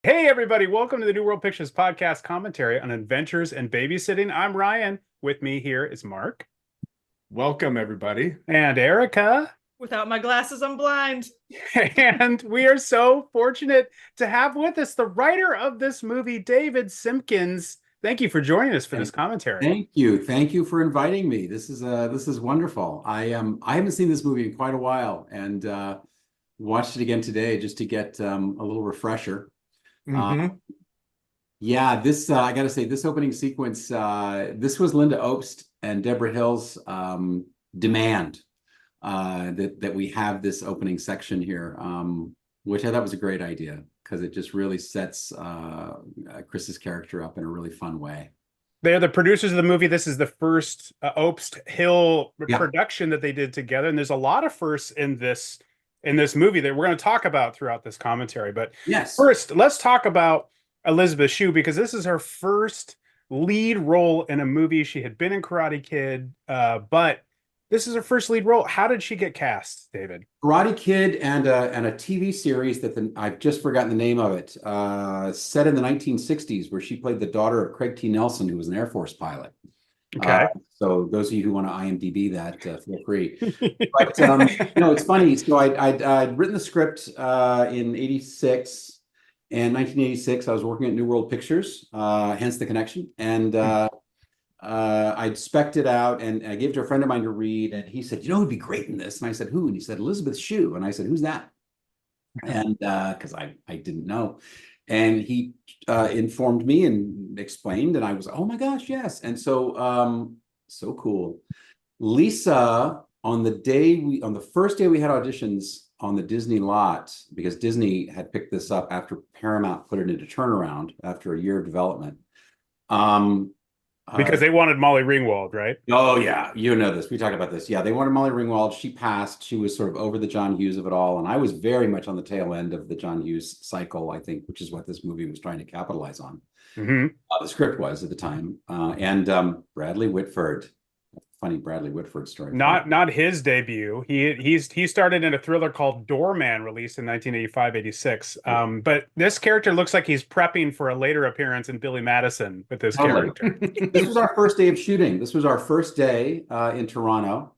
Hey, everybody, welcome to the New World Pictures podcast commentary on adventures and babysitting. I'm Ryan. With me here is Mark Welcome, everybody. and Erica. Without my glasses, I'm blind. And we are so fortunate to have with us the writer of this movie, David Simkins. Thank you for joining us for this commentary. Thank you for inviting me. This is wonderful. I haven't seen this movie in quite a while, and watched it again today just to get a little refresher. Yeah, this I got to say, this opening sequence, this was Linda Obst and Deborah Hill's demand that we have this opening section here, which I thought was a great idea because it just really sets Chris's character up in a really fun way. They're the producers of the movie. This is the first Obst Hill production that they did together, and there's a lot of firsts in this movie that we're going to talk about throughout this commentary. But yes, first, let's talk about Elizabeth Shue, because this is her first lead role in a movie. She had been in Karate Kid, but this is her first lead role. How did she get cast, David? Karate Kid and a TV series that I've just forgotten the name of it, set in the 1960s, where she played the daughter of Craig T. Nelson, who was an Air Force pilot. Okay. So those of you who want to IMDb that, feel free. But it's funny. So I'd written the script in '86. And 1986, I was working at New World Pictures, hence the connection. And I'd spec'd it out, and I gave it to a friend of mine to read. And he said, who'd be great in this? And I said, who? And he said, Elizabeth Shue. And I said, who's that? And because I didn't know. And he informed me and explained, and I was, oh my gosh, yes. And so, so cool. Lisa, on the first day we had auditions on the Disney lot, because Disney had picked this up after Paramount put it into turnaround after a year of development. Because they wanted Molly Ringwald, right? Oh yeah, you know this. We talked about this. Yeah, they wanted Molly Ringwald. She passed. She was sort of over the John Hughes of it all, and I was very much on the tail end of the John Hughes cycle, I think, which is what this movie was trying to capitalize on. The script was at the time, and Bradley Whitford. Funny Bradley Whitford story. Not his debut. He started in a thriller called Doorman, released in 1985-86. But this character looks like he's prepping for a later appearance in Billy Madison with this character. This was our first day of shooting. This was our first day in Toronto.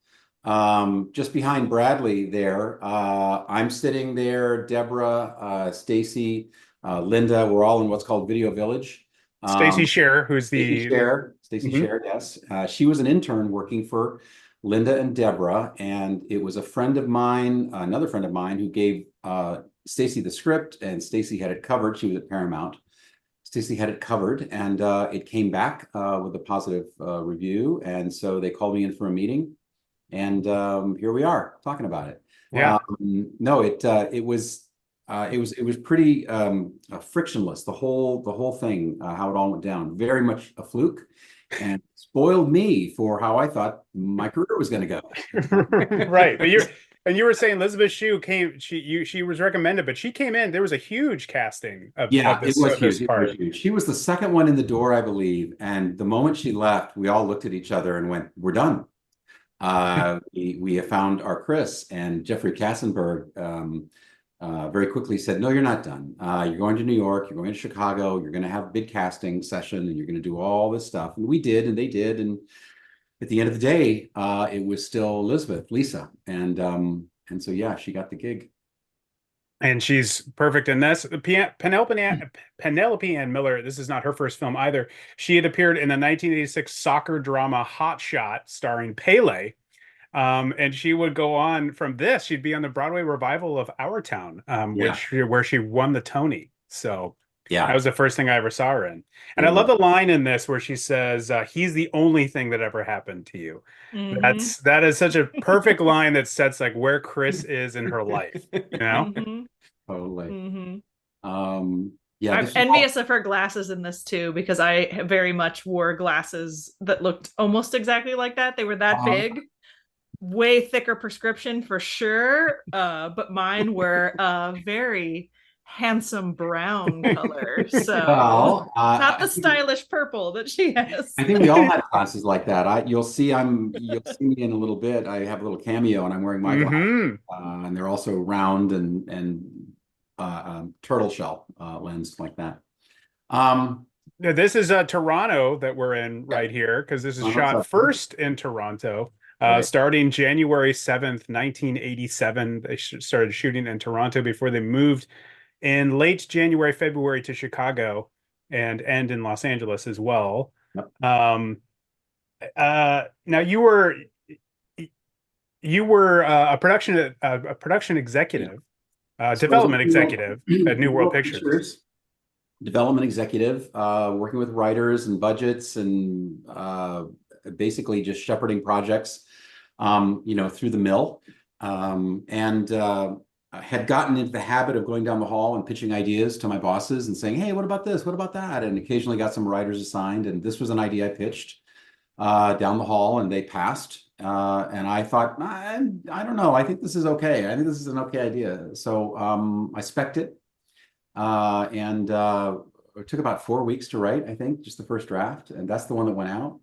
Just behind Bradley there. I'm sitting there, Deborah, Stacy, Linda, we're all in what's called Video Village. Stacy Scher, who's the Stacy Scher, yes. She was an intern working for Linda and Deborah, and it was a friend of mine, another friend of mine, who gave Stacy the script, and Stacy had it covered. She was at Paramount. Stacy had it covered, and it came back with a positive review, and so they called me in for a meeting, and here we are talking about it. Yeah. It was pretty frictionless, the whole thing, how it all went down. Very much a fluke, and spoiled me for how I thought my career was going to go. Right, but you were saying Elizabeth Shue came. She was recommended, but she came in. There was a huge casting of it was huge. It was huge. She was the second one in the door, I believe, and the moment she left, we all looked at each other and went, "We're done." We have found our Chris, and Jeffrey Kassenberg very quickly said, no, you're not done. You're going to New York, you're going to Chicago, you're going to have a big casting session, and you're going to do all this stuff. And we did, and they did. And at the end of the day, it was still Lisa. And so, yeah, she got the gig. And she's perfect in this. Penelope Ann Miller, this is not her first film either. She had appeared in the 1986 soccer drama Hot Shot, starring Pele. And she would go on from this. She'd be on the Broadway revival of Our Town, where she won the Tony. So yeah, that was the first thing I ever saw her in. And I love the line in this where she says, "He's the only thing that ever happened to you." That is such a perfect line that sets like where Chris is in her life. You know, totally. Yeah, I'm envious of her glasses in this too, because I very much wore glasses that looked almost exactly like that. They were that big. Way thicker prescription for sure, but mine were very handsome brown color, so not the stylish purple that she has. I think we all had glasses like that. You'll see me in a little bit. I have a little cameo, and I'm wearing my glasses, and they're also round and turtle shell lens like that. Now, this is Toronto that we're in right here, because this is shot first in Toronto, starting January 7th, 1987. They started shooting in Toronto before they moved in late January, February to Chicago and end in Los Angeles as well. Yep. Now you were a production executive, development executive at New World Pictures. Development executive, working with writers and budgets and basically just shepherding projects, through the mill. I had gotten into the habit of going down the hall and pitching ideas to my bosses and saying, hey, what about this? What about that? And occasionally got some writers assigned. And this was an idea I pitched down the hall, and they passed. And I thought, I don't know. I think this is okay. I think this is an okay idea. So I spec'd it. It took about 4 weeks to write, I think, just the first draft. And that's the one that went out.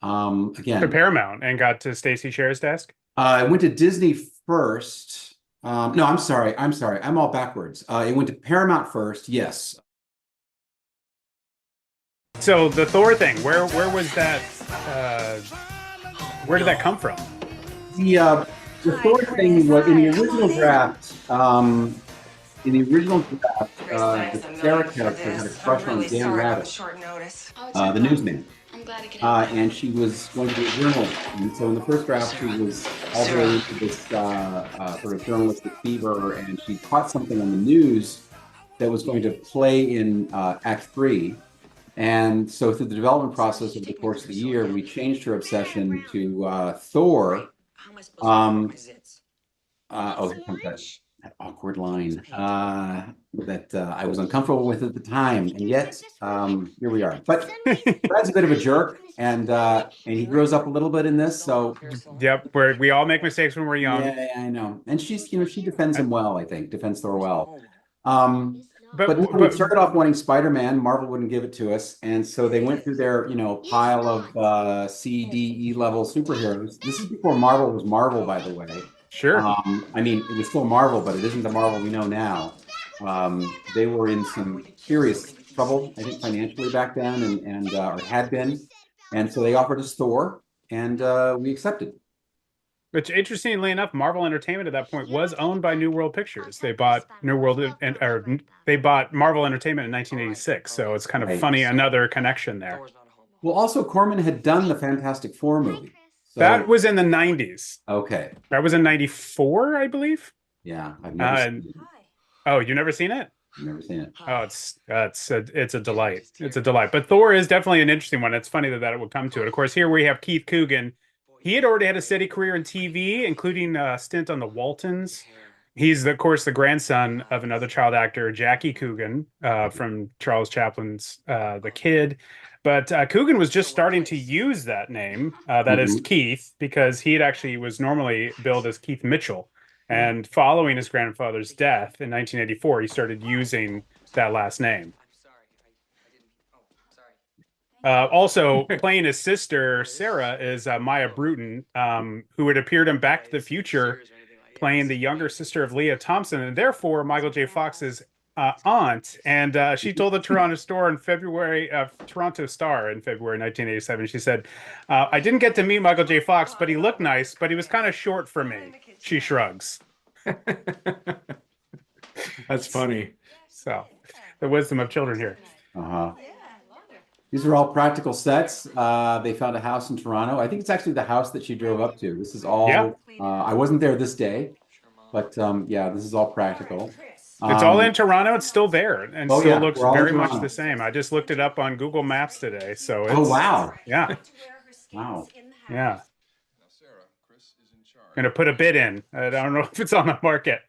Again, to Paramount, and got to Stacey Sher's desk. I went to Disney first. No, I'm sorry. I'm all backwards. It went to Paramount first. Yes. So the Thor thing, where was that? Where did that come from? The Thor thing was in the original draft. The Sarah character had a crush on Dan Rabbit, the newsman. And she was going to be a journalist. And so in the first draft, she was all the way into this sort of journalistic fever, and she caught something on the news that was going to play in Act 3. And so through the development process over the course of the year, we changed her obsession to Thor. Here comes that awkward line that I was uncomfortable with at the time, and yet here we are. But Brad's a bit of a jerk, and he grows up a little bit in this. So yep, we all make mistakes when we're young. Yeah, I know. And she's she defends him well. I think defends Thor well. But we started off wanting Spider-Man. Marvel wouldn't give it to us, and so they went through their pile of C, D, E level superheroes. This is before Marvel was Marvel, by the way. Sure. I mean, it was still Marvel, but it isn't the Marvel we know now. They were in some serious trouble, I think, financially back then, or had been, and so they offered us Thor, and we accepted. Which, interestingly enough, Marvel Entertainment at that point was owned by New World Pictures. They bought they bought Marvel Entertainment in 1986. So it's kind of funny, another connection there. Well, also Corman had done the Fantastic Four movie. So, that was in the 90s. Okay. That was in 94, I believe. Yeah, I've never seen it. Oh, you've never seen it? I've never seen it. Oh, it's a delight. It's a delight. But Thor is definitely an interesting one. It's funny that it would come to it. Of course, here we have Keith Coogan. He had already had a steady career in TV, including a stint on The Waltons. He's, of course, the grandson of another child actor, Jackie Coogan, from Charles Chaplin's The Kid. But Coogan was just starting to use that name, that is Keith, because he was normally billed as Keith Mitchell. And following his grandfather's death in 1984, he started using that last name. Also, playing his sister, Sarah, is Maya Bruton, who had appeared in Back to the Future, playing the younger sister of Leah Thompson, and therefore Michael J. Fox's aunt. And she told the Toronto Star in February 1987, she said, I didn't get to meet Michael J. Fox, but he looked nice, but he was kind of short for me. She shrugs. That's funny. So, the wisdom of children here. These are all practical sets. They found a house in Toronto. I think it's actually the house that she drove up to. This is all, I wasn't there this day, but yeah, this is all practical. It's all in Toronto. It's still there and still looks very much the same. I just looked it up on Google Maps today. So it's, oh, wow. Yeah. Wow. Yeah. I'm going to put a bid in. I don't know if it's on the market.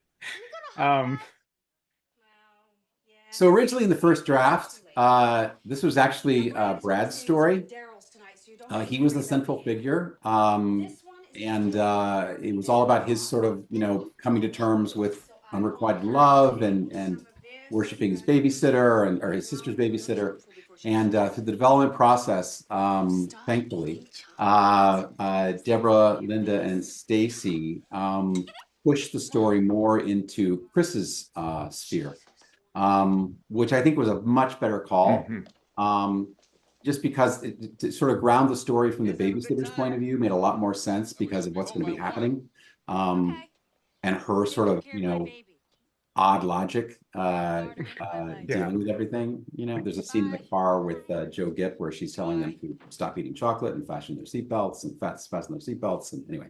So originally in the first draft, this was actually Brad's story. He was the central figure. And it was all about his sort of, coming to terms with unrequited love and worshiping his babysitter or his sister's babysitter. And through the development process, thankfully, Deborah, Linda, and Stacy pushed the story more into Chris's sphere. which I think was a much better call. Just because to sort of ground the story from the babysitter's point of view made a lot more sense because of what's going to be happening. And her sort of, odd logic dealing with everything. There's a scene in the car with Joe Gipp where she's telling them to stop eating chocolate and fasten their seatbelts and anyway.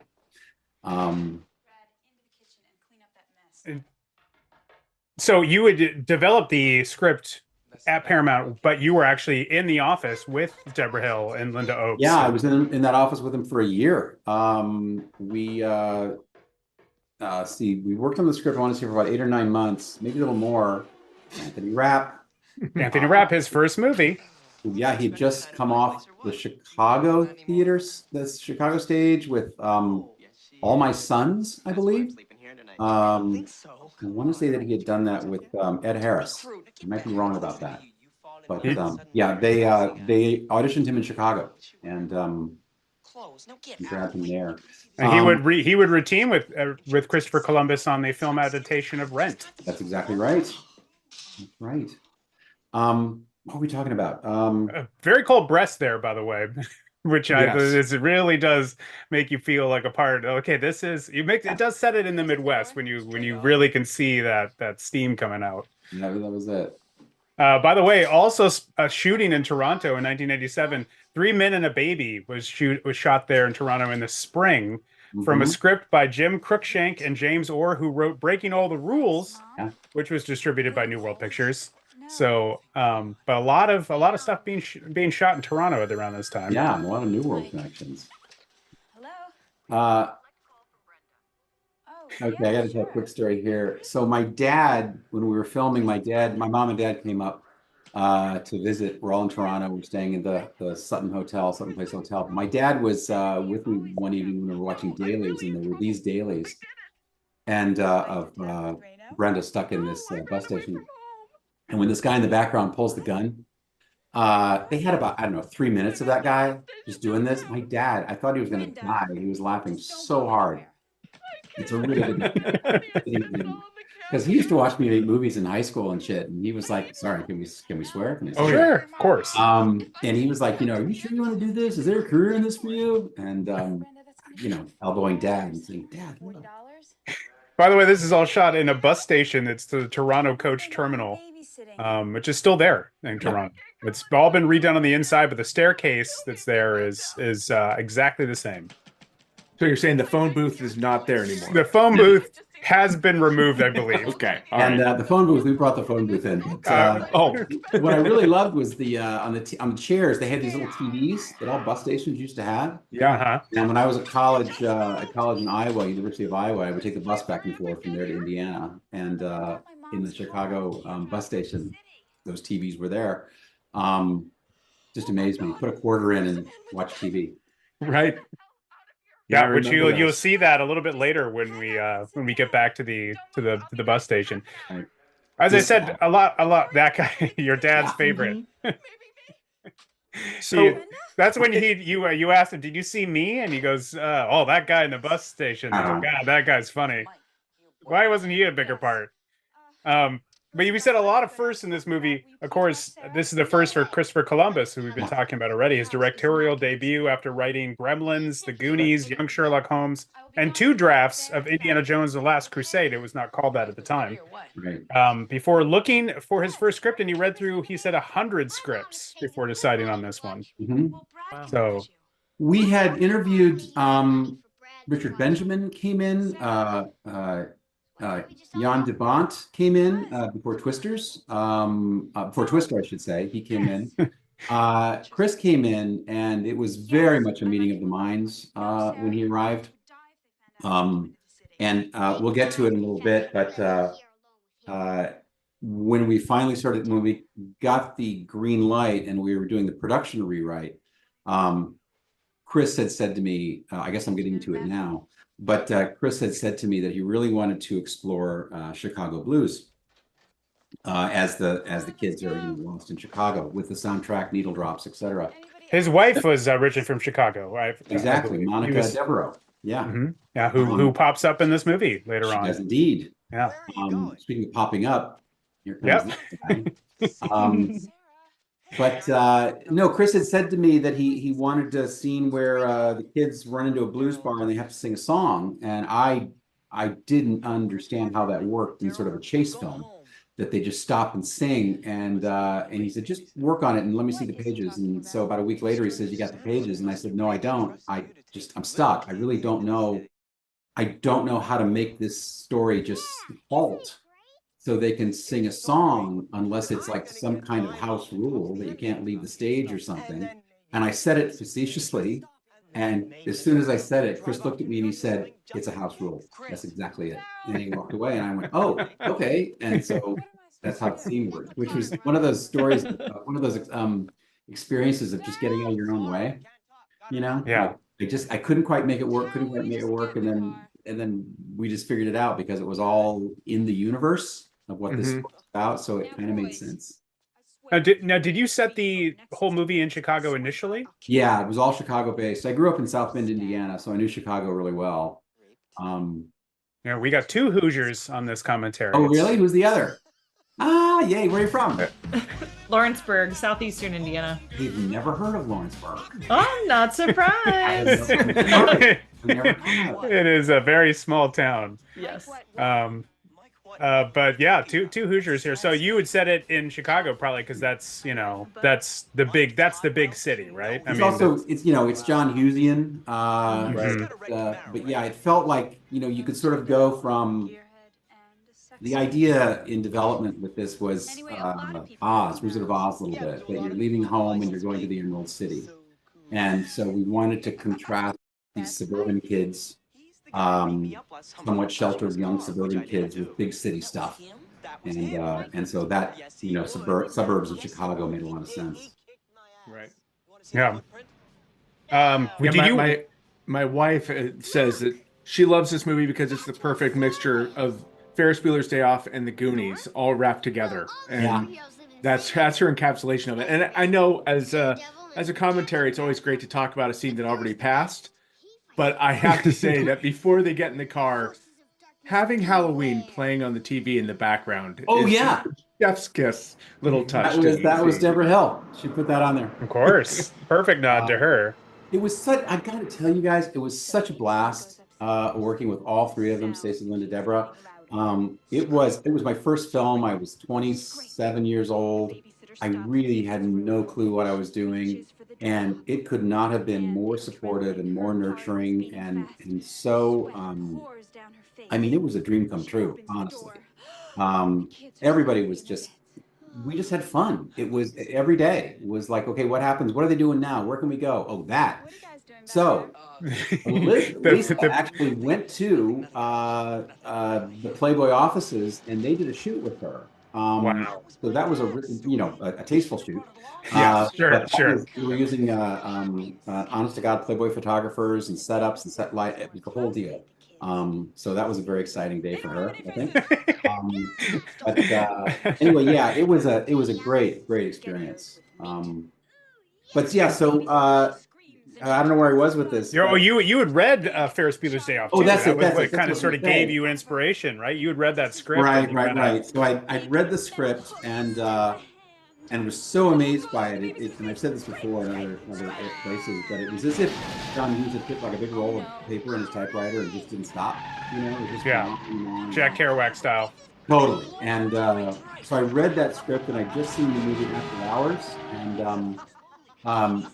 So you would develop the script at Paramount, but you were actually in the office with Deborah Hill and Linda Oakes. Yeah, I was in that office with them for a year. We worked on the script, I want to say, for about 8 or 9 months, maybe a little more. Anthony Rapp, his first movie. Yeah, he'd just come off the Chicago theaters, the Chicago stage with All My Sons, I believe. I want to say that he had done that with Ed Harris. I might be wrong about that, but yeah, they auditioned him in Chicago and grabbed him there. And he would routine with Christopher Columbus on the film adaptation of Rent. That's exactly right. That's right. What are we talking about? A very cold breast there, by the way. Which it really does make you feel like a part. Okay, it does set it in the Midwest when you really can see that steam coming out. Yeah, that was it. By the way, also shooting in Toronto in 1987, 3 Men and a Baby was shot there in Toronto in the spring from a script by Jim Cruikshank and James Orr, who wrote Breaking All the Rules, which was distributed by New World Pictures. So, but a lot of stuff being shot in Toronto at around this time. Yeah, a lot of New World connections. Hello. Okay, I got to tell a quick story here. So my dad, when we were filming, my mom and dad came up to visit. We're all in Toronto. We're staying in the Sutton Place Hotel. My dad was with me one evening when we were watching dailies, and there were these dailies, and of Brenda stuck in this bus station. And when this guy in the background pulls the gun, they had about, 3 minutes of that guy just doing this. My dad, I thought he was going to die. He was laughing so hard. It's a really good because he used to watch me make movies in high school and shit. And he was like, sorry, can we swear? Oh, sure, of course. And he was like, are you sure you want to do this? Is there a career in this for you? And, elbowing dad and saying, Dad, what? By the way, this is all shot in a bus station. It's the Toronto Coach Terminal, which is still there in Toronto. It's all been redone on the inside, but the staircase that's there is exactly the same. So you're saying the phone booth is not there anymore? The phone booth has been removed, I believe. Okay. The phone booth, we brought the phone booth in. What I really loved was on the chairs, they had these little TVs that all bus stations used to have. Yeah. And when I was at college in Iowa, University of Iowa, I would take the bus back and forth from there to Indiana. And in the Chicago bus station, those TVs were there. Just amazed me. Put a quarter in and watch TV. Right. Yeah, which you'll see that a little bit later when we get back to the bus station. Right. As I said, a lot that guy, your dad's favorite. So that's when you asked him, did you see me? And he goes, that guy in the bus station. God, that guy's funny. Why wasn't he a bigger part? But we said a lot of firsts in this movie. Of course, this is the first for Christopher Columbus, who we've been talking about already. His directorial debut after writing Gremlins, The Goonies, Young Sherlock Holmes, and 2 drafts of Indiana Jones and the Last Crusade. It was not called that at the time. Right. Before looking for his first script, and he read through, he said 100 scripts before deciding on this one. Wow. So we had interviewed Richard Benjamin came in. Jan de Bont came in before Twisters. Before Twister, I should say. He came in. Chris came in, and it was very much a meeting of the minds when he arrived. And we'll get to it in a little bit, but when we got the green light and we were doing the production rewrite, Chris had said to me, I guess I'm getting to it now, but Chris had said to me that he really wanted to explore Chicago blues as the kids are lost in Chicago with the soundtrack, needle drops, etc. His wife was originally from Chicago, right? Exactly, Monica Devereaux. Yeah, who pops up in this movie later on? She does indeed. Yeah. Speaking of popping up, Here comes this guy. But no, Chris had said to me that he wanted a scene where the kids run into a blues bar and they have to sing a song, and I didn't understand how that worked in sort of a chase film, that they just stop and sing. And he said, just work on it and let me see the pages. And so about a week later, he says, you got the pages? And I said, no, I don't. I'm stuck. I really don't know. I don't know how to make this story just halt so they can sing a song unless it's like some kind of house rule that you can't leave the stage or something. And I said it facetiously. And as soon as I said it, Chris looked at me and he said, it's a house rule. That's exactly it. And he walked away and I went, oh, okay. And so that's how the scene worked, which was one of those stories, one of those experiences of just getting out of your own way, you know? Yeah. I couldn't quite make it work, And then we just figured it out because it was all in the universe of what this was about. So it kind of made sense. Did you set the whole movie in Chicago initially? Yeah, it was all Chicago based. I grew up in South Bend, Indiana, so I knew Chicago really well. Yeah, we got 2 Hoosiers on this commentary. Oh, really? Who's the other? Ah, yay. Where are you from? Lawrenceburg, southeastern Indiana. We've never heard of Lawrenceburg. Oh, I'm not surprised. It is a very small town. Yes. But yeah, two Hoosiers here. So you would set it in Chicago probably because that's the big city, right? It's John Hughesian. Right. But yeah, it felt like you could sort of go from the idea in development with this was Wizard of Oz a little bit, that you're leaving home and you're going to the Emerald City, and so we wanted to contrast these suburban kids. Somewhat sheltered young suburban kids with big city stuff, and so that suburbs of Chicago made a lot of sense. Right. Yeah. My wife says that she loves this movie because it's the perfect mixture of Ferris Bueller's Day Off and The Goonies all wrapped together, and that's her encapsulation of it. And I know as a commentary, it's always great to talk about a scene that already passed. But I have to say that before they get in the car, having Halloween playing on the TV in the background. Oh, yeah. Chef's kiss little touch. That was Deborah Hill. She put that on there. Of course. Perfect nod to her. It was I got to tell you guys, it was such a blast working with all 3 of them, Stacey, Linda, Deborah. It was my first film. I was 27 years old. I really had no clue what I was doing. And it could not have been more supportive and more nurturing, and so it was a dream come true, honestly. Everybody was we just had fun. It was every day. It was like, okay, what happens? What are they doing now? Where can we go? Oh, that. So Lisa actually went to the Playboy offices, and they did a shoot with her. Wow. So that was a tasteful shoot. Yeah, sure. We were using honest to God Playboy photographers and setups and set light. It was the whole deal. So that was a very exciting day for her, I think. But anyway, yeah, it was a great experience. But yeah, so I don't know where I was with this. You had read Ferris Bueller's Day Off. Oh, that's it. That kind of sort of gave you inspiration, right? You had read that script. Right. So I read the script and was so amazed by it. And I've said this before in other places, but it was as if John Hughes had put like a big roll of paper in his typewriter and just didn't stop. It just Jack Kerouac style. Totally. And so I read that script, and I'd just seen the movie After Hours, and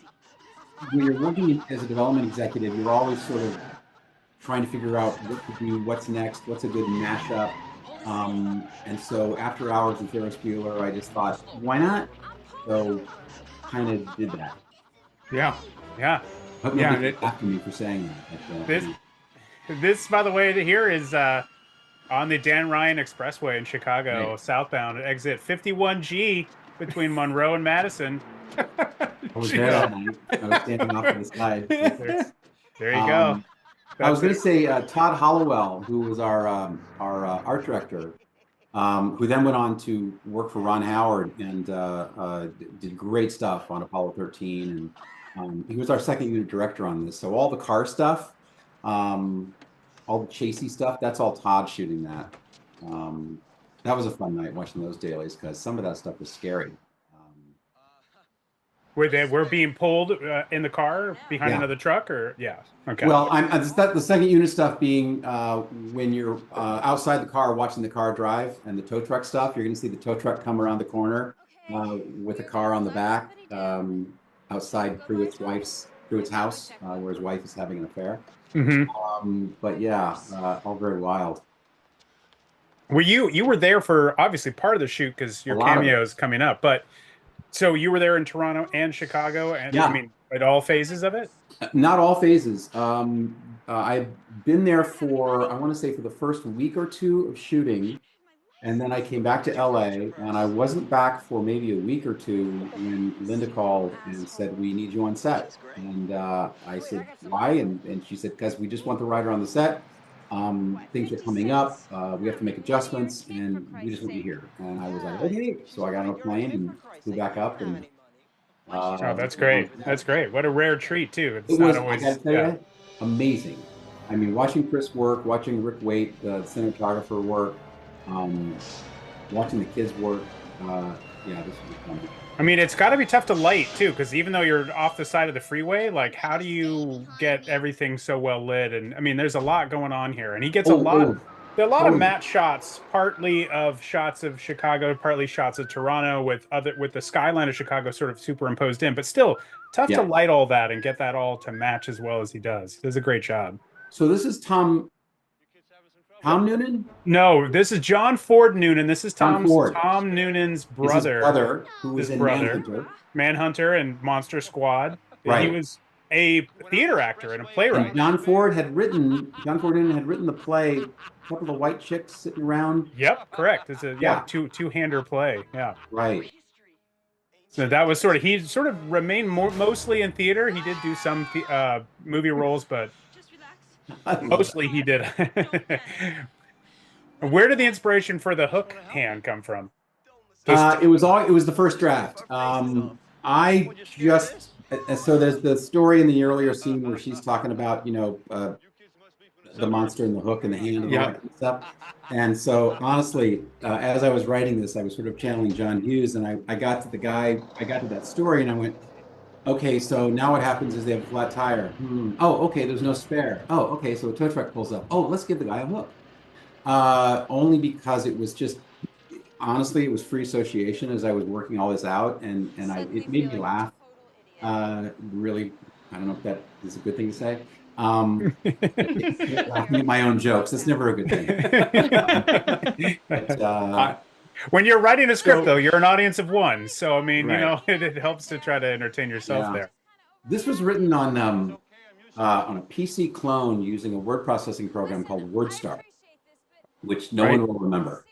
when you're working as a development executive, you're always sort of trying to figure out what to do, what's next, what's a good mashup. And so After Hours with Ferris Bueller, I just thought, why not? So kind of did that. Yeah. Hope nobody after me for saying that. This, by the way, here is on the Dan Ryan Expressway in Chicago, southbound at exit 51G between Monroe and Madison. I was there that night. I was standing off to the side. There you go. I was going to say Todd Hollowell, who was our art director, who then went on to work for Ron Howard and did great stuff on Apollo 13. And he was our second unit director on this. So all the car stuff, all the chasey stuff, that's all Todd shooting that. That was a fun night watching those dailies because some of that stuff was scary. We're being pulled in the car behind Yeah. another truck, or yeah, okay. Well, the second unit stuff being when you're outside the car watching the car drive and the tow truck stuff, you're going to see the tow truck come around the corner with a car on the back outside Pruitt's house where his wife is having an affair. But yeah, all very wild. Were you were there for obviously part of the shoot because your cameo is coming up, but so you were there in Toronto and Chicago, and Yeah. I mean at all phases of it? Not all phases. I've been there for, I want to say, for the first week or two of shooting. And then I came back to LA, and I wasn't back for maybe a week or two when Linda called and said, "We need you on set." And I said, "Why?" And she said, "Because we just want the writer on the set. Things are coming up. We have to make adjustments, and we just want you here." And I was like, "Okay." So I got on a plane and flew back up, and oh, that's great. That's great. What a rare treat too. It was, I gotta tell you, amazing. I mean, watching Chris work, watching Rick Waite, the cinematographer, work, watching the kids work. Yeah, this was fun. I mean, it's got to be tough to light too, because even though you're off the side of the freeway, like, how do you get everything so well lit? And I mean, there's a lot going on here, and he gets a lot. There are a lot of matte shots, partly of shots of Chicago, partly shots of Toronto, with the skyline of Chicago sort of superimposed in. But still, tough to light all that and get that all to match as well as he does. He does a great job. So this is Tom Noonan? No, this is John Ford Noonan. This is Tom Noonan's brother. His brother, who was in Manhunter and Monster Squad. Right. He was a theater actor and a playwright. And John Ford Noonan had written the play, A Couple of White Chicks Sitting Around. Yep, correct. It's a two-hander play. Yeah. Right. So that was he sort of remained mostly in theater. He did do some movie roles, but mostly he did. Where did the inspiration for the hook hand come from? It was the first draft. So there's the story in the earlier scene where she's talking about, the monster and the hook and the hand and all that kind of stuff. And so honestly, as I was writing this, I was sort of channeling John Hughes, and I got to that story and I went, okay, so now what happens is they have a flat tire. Oh, okay, there's no spare. Oh, okay, so a tow truck pulls up. Oh, let's give the guy a hook. Only because it was just, honestly, it was free association as I was working all this out, and it made me laugh. Really, I don't know if that is a good thing to say. Laughing at my own jokes, that's never a good thing. When you're writing a script, though, you're an audience of one. So, I mean, it helps to try to entertain yourself there. This was written on a PC clone using a word processing program called WordStar, which no one will remember.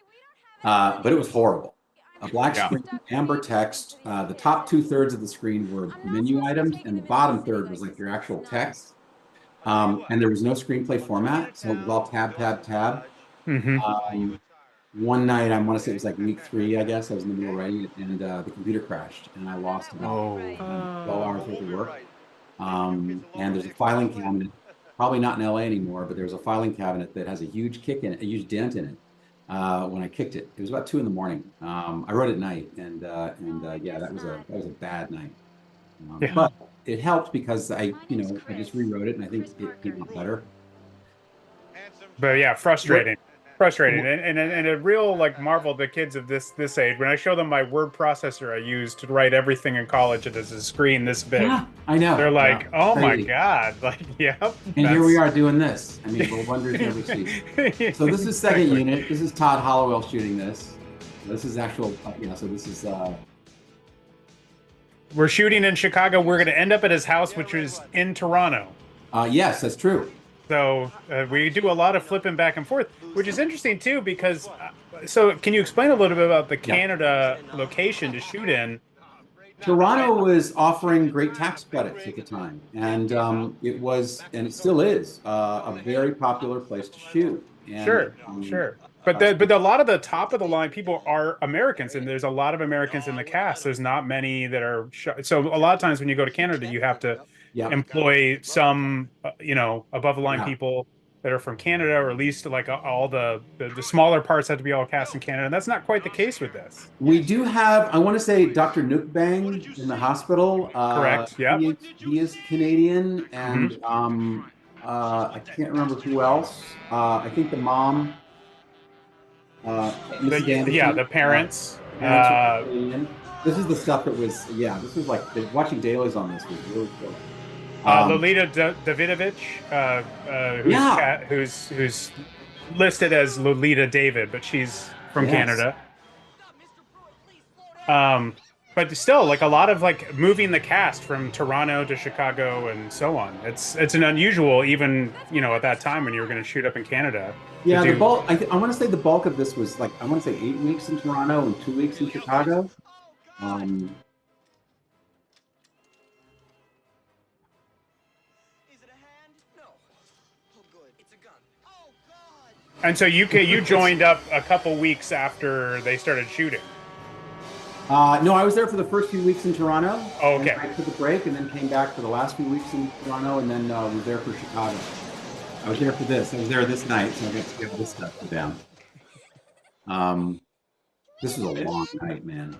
But it was horrible. A black screen, amber text. The top 2/3 of the screen were menu items, and the bottom third was like your actual text. And there was no screenplay format, so it was all tab, tab, tab. One night, I want to say it was like week 3, I guess. I was in the middle of writing it, and the computer crashed, and I lost about 12 hours worth of work. And there's a filing cabinet, probably not in LA anymore, but there's a filing cabinet that has a huge a huge dent in it. When I kicked it, it was about 2 a.m. I wrote at night, and that was a bad night. But it helped because I just rewrote it, and I think it came out better. But yeah, frustrating. And a real marvel the kids of this age. When I show them my word processor I used to write everything in college, it is a screen this big. Yeah, I know. They're like, oh my God. And here we are doing this. I mean, wonders never cease. So this is second unit. This is Todd Hollowell shooting this. This is actual, so this is... We're shooting in Chicago. We're going to end up at his house, which is in Toronto. Yes, that's true. So we do a lot of flipping back and forth, which is interesting too, because so can you explain a little bit about the Canada location to shoot in? Toronto was offering great tax credits at the time, and it was, and it still is, a very popular place to shoot. And, sure. But a lot of the top of the line people are Americans, and there's a lot of Americans in the cast. There's not many that are so a lot of times when you go to Canada, you have to employ some above the line people that are from Canada, or at least like all the smaller parts have to be all cast in Canada. And that's not quite the case with this. We do have, I want to say, Dr. Nukbang in the hospital. Correct. Yeah. He is Canadian, and I can't remember who else. I think the mom. The parents. This is the stuff that was, this was like watching dailies on this was really cool. Lolita Davidovich, who's listed as Lolita David, but she's from Canada. But still, like a lot of like moving the cast from Toronto to Chicago and so on. It's an unusual, even at that time when you were going to shoot up in Canada. Yeah, the bulk. I want to say the bulk of this was like, I want to say 8 weeks in Toronto and 2 weeks in Chicago. And so you joined up a couple weeks after they started shooting. No, I was there for the first few weeks in Toronto. Oh, okay. I took a break and then came back for the last few weeks in Toronto, and then was there for Chicago. I was there for this. I was there this night, so I got to get all this stuff put down. This was a long night, man.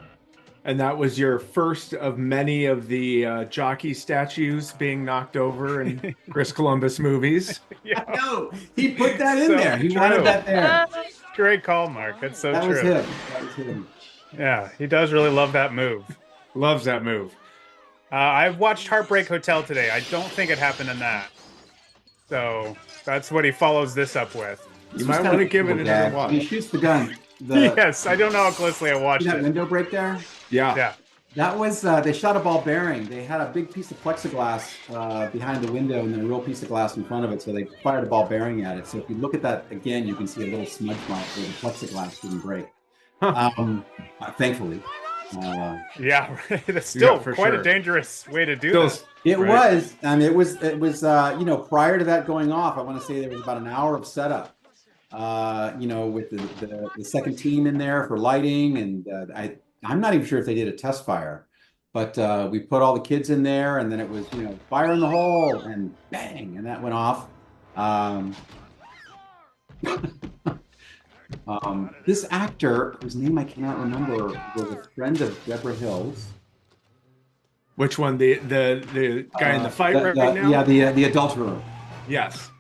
And that was your first of many of the jockey statues being knocked over in Chris Columbus movies. Yeah. No, he put that in there. He wanted that there. Great call, Mark. That's so that true. That was him. Yeah, he does really love that move. Loves that move. I watched Heartbreak Hotel today. I don't think it happened in that. So that's what he follows this up with. You might want to give it another watch. He shoots the gun. Yes, I don't know how closely I watched it. That window break there? Yeah. That was, they shot a ball bearing. They had a big piece of plexiglass behind the window and then a real piece of glass in front of it. So they fired a ball bearing at it. So if you look at that again, you can see a little smudge mark where the plexiglass didn't break. Thankfully. Yeah, that's still quite a dangerous way to do this. It was, and it was, prior to that going off, I want to say there was about an hour of setup, with the second team in there for lighting. And I'm not even sure if they did a test fire, but we put all the kids in there, and then it was, fire in the hole, and bang, and that went off. This actor, whose name I cannot remember, was a friend of Deborah Hill's. Which one? The guy in the fight right now? Yeah, the adulterer. Yes.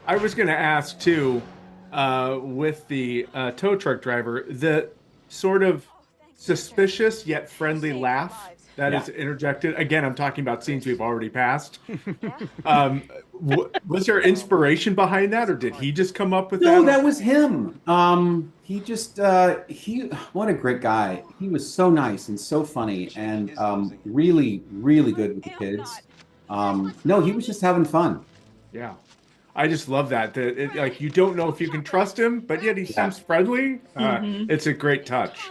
I was going to ask too, with the tow truck driver, the sort of suspicious yet friendly laugh that is interjected. Again, I'm talking about scenes we've already passed. Was there inspiration behind that, or did he just come up with that? No, that was him. He just, what a great guy. He was so nice and so funny and really, really good with the kids. No, he was just having fun. Yeah. I just love that. Like, you don't know if you can trust him, but yet he seems friendly. It's a great touch.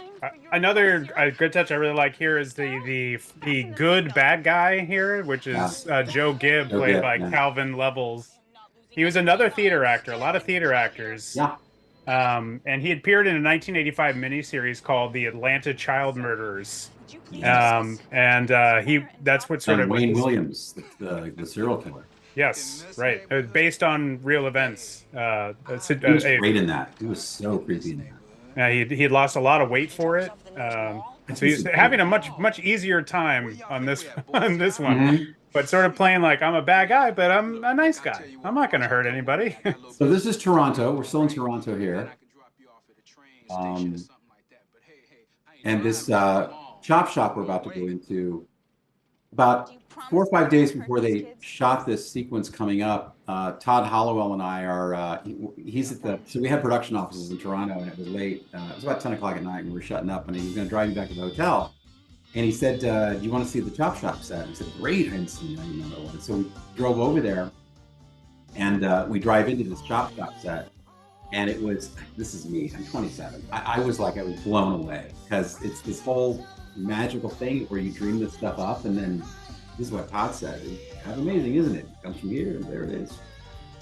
Another good touch I really like here is the good bad guy here, which is Joe Gibb, played by Calvin Levels. He was another theater actor, a lot of theater actors. Yeah. And he appeared in a 1985 miniseries called The Atlanta Child Murderers. Yes. That's what sort of Wayne Williams, the serial killer. Yes, right. It was based on real events. He was great in that. He was so creepy in that. Yeah, he had lost a lot of weight for it, so he's having a much easier time on this one. But sort of playing like I'm a bad guy, but I'm a nice guy. I'm not going to hurt anybody. So this is Toronto. We're still in Toronto here, and this chop shop we're about to go into. About 4 or 5 days before they shot this sequence coming up, Todd Hollowell and I are, he's at so we had production offices in Toronto, and it was late. It was about 10 o'clock at night, and we were shutting up, and he was going to drive me back to the hotel. And he said, do you want to see the chop shop set? I said, great. I didn't see it. So we drove over there, and we drive into this chop shop set. And it was, this is me, I'm 27. I was blown away, because it's this whole magical thing where you dream this stuff up, and then this is what Todd said. It's kind of amazing, isn't it? It comes from here, and there it is.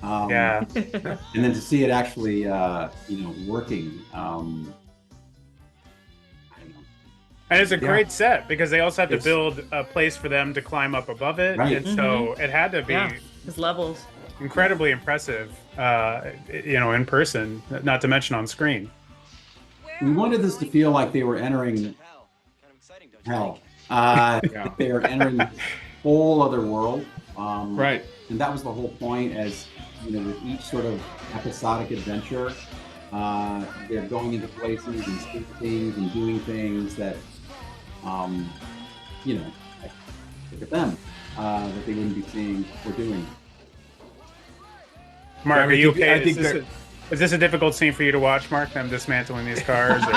Yeah. And then to see it actually, working. I don't know. And it's a great set, because they also have to build a place for them to climb up above it, and so it had to be his levels. incredibly impressive, in person, not to mention on screen. We wanted this to feel like they were entering hell. They were entering a whole other world. Right. And that was the whole point, as with each sort of episodic adventure, they're going into places and seeing things and doing things that, look at them, that they wouldn't be seeing or doing. Mark, are you okay? Is this a difficult scene for you to watch, Mark? Them dismantling these cars? Or...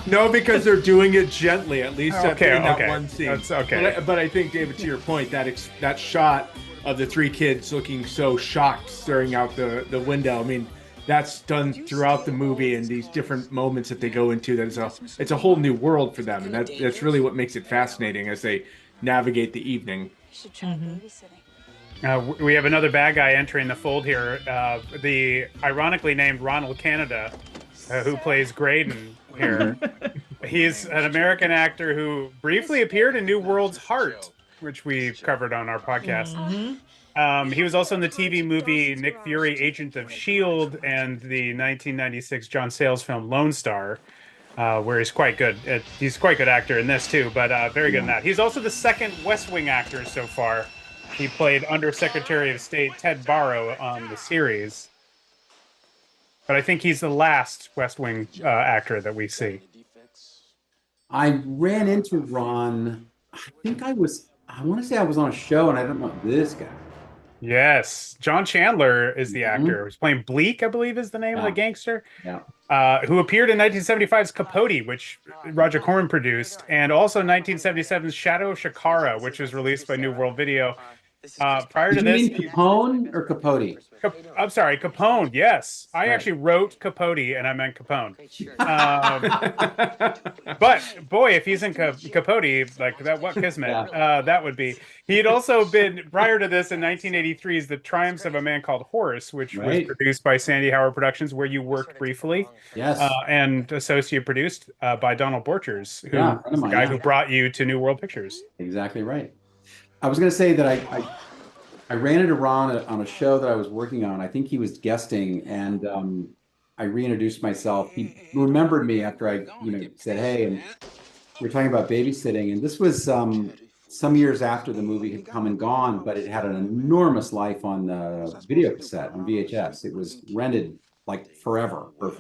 No, because they're doing it gently, at least in that one scene. That's okay. But I think, David, to your point, that shot of the three kids looking so shocked staring out the window, I mean, that's done throughout the movie and these different moments that they go into. It's a whole new world for them, and that's really what makes it fascinating as they navigate the evening. We have another bad guy entering the fold here. The ironically named Ronald Canada, who plays Graydon here. He's an American actor who briefly appeared in New World's Heart, which we covered on our podcast. He was also in the TV movie Nick Fury, Agent of S.H.I.E.L.D. and the 1996 John Sayles film Lone Star, where he's quite good. He's quite good actor in this too, but very good in that. He's also the second West Wing actor so far. He played Undersecretary of State Ted Barrow on the series. But I think he's the last West Wing actor that we see. I ran into Ron, I want to say I was on a show, and I don't know this guy. Yes. John Chandler is the actor. He's playing Bleak, I believe is the name of the gangster. Yeah. Who appeared in 1975's Capote, which Roger Corman produced, and also 1977's Shadow of Shakara, which was released by New World Video. Prior to this, you mean Capone or Capote? I'm sorry, Capone. Yes, I actually wrote Capote, and I meant Capone. But boy, if he's in Capote, like that, what kismet that would be. He had also been prior to this in 1983's The Triumphs of a Man Called Horace, which was produced by Sandy Howard Productions, where you worked briefly. Yes, and associate produced by Donald Borchers, who is the guy who brought you to New World Pictures. Exactly right. I was going to say that I ran into Ron on a show that I was working on. I think he was guesting, and I reintroduced myself. He remembered me after I, said, hey, and we were talking about babysitting. And this was some years after the movie had come and gone, but it had an enormous life on video cassette, on VHS. It was rented like forever for,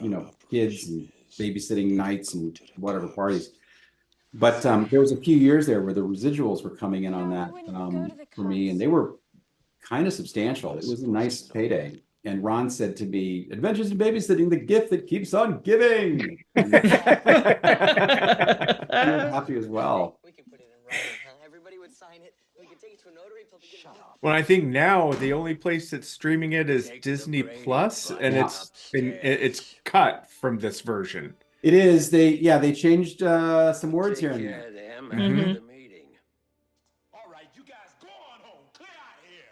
kids and babysitting nights and whatever parties. But there was a few years there where the residuals were coming in on that for me, and they were kind of substantial. It was a nice payday. And Ron said to me, "Adventures in Babysitting, the gift that keeps on giving." I was happy as well. Everybody would sign it. We could take it to a notary. Well, I think now the only place that's streaming it is Disney Plus, and it's cut from this version. It is. They changed some words here and there. All right, you guys go on home. Clear out here.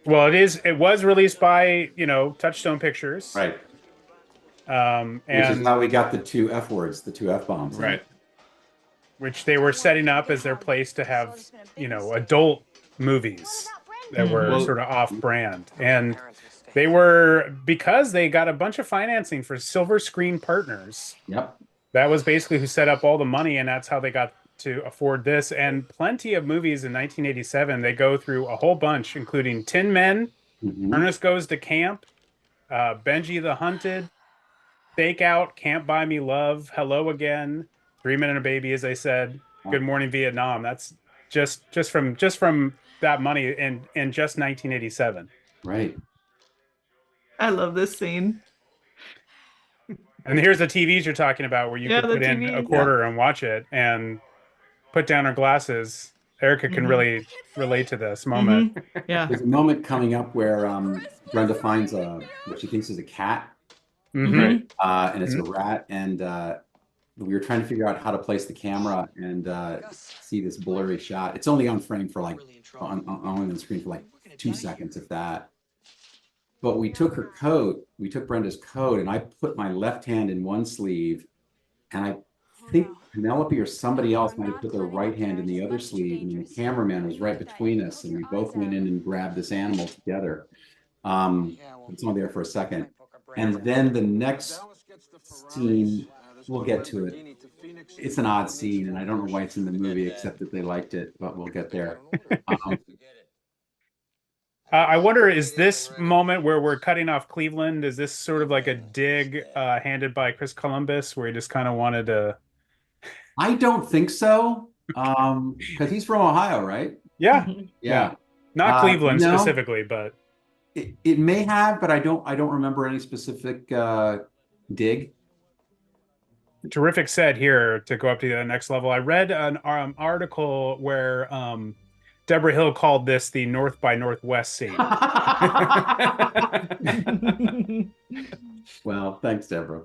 Well, it was released by, Touchstone Pictures. Right. And which is how we got the two F words, the two F bombs. Right. Which they were setting up as their place to have, adult movies that were sort of off-brand. And they were, because they got a bunch of financing for Silver Screen Partners. Yep. That was basically who set up all the money, and that's how they got to afford this. And plenty of movies in 1987, they go through a whole bunch, including Tin Men, Ernest Goes to Camp, Benji the Hunted, Fake Out, Can't Buy Me Love, Hello Again, 3 Men and a Baby, as I said, Good Morning Vietnam. That's just from that money in just 1987. Right. I love this scene. And here's the TVs you're talking about, where you could put in a quarter and watch it and put down her glasses. Erica can really relate to this moment. Yeah. There's a moment coming up where Brenda finds what she thinks is a cat. And it's a rat. And we were trying to figure out how to place the camera and see this blurry shot. It's only on frame for on the screen for 2 seconds, if that. But we took Brenda's coat, and I put my left hand in one sleeve, and I Penelope or somebody else might have put their right hand in the other sleeve, and the cameraman was right between us, and we both went in and grabbed this animal together. It's only there for a second. And then the next scene, we'll get to it. It's an odd scene, and I don't know why it's in the movie, except that they liked it, but we'll get there. I wonder, is this moment where we're cutting off Cleveland, is this sort of like a dig handed by Chris Columbus, where he just kind of wanted to... I don't think so, because he's from Ohio, right? Yeah. Yeah. Not Cleveland no, specifically, but it may have, but I don't remember any specific dig. terrific set here to go up to the next level. I read an article where Deborah Hill called this the North by Northwest scene. Well, thanks, Deborah.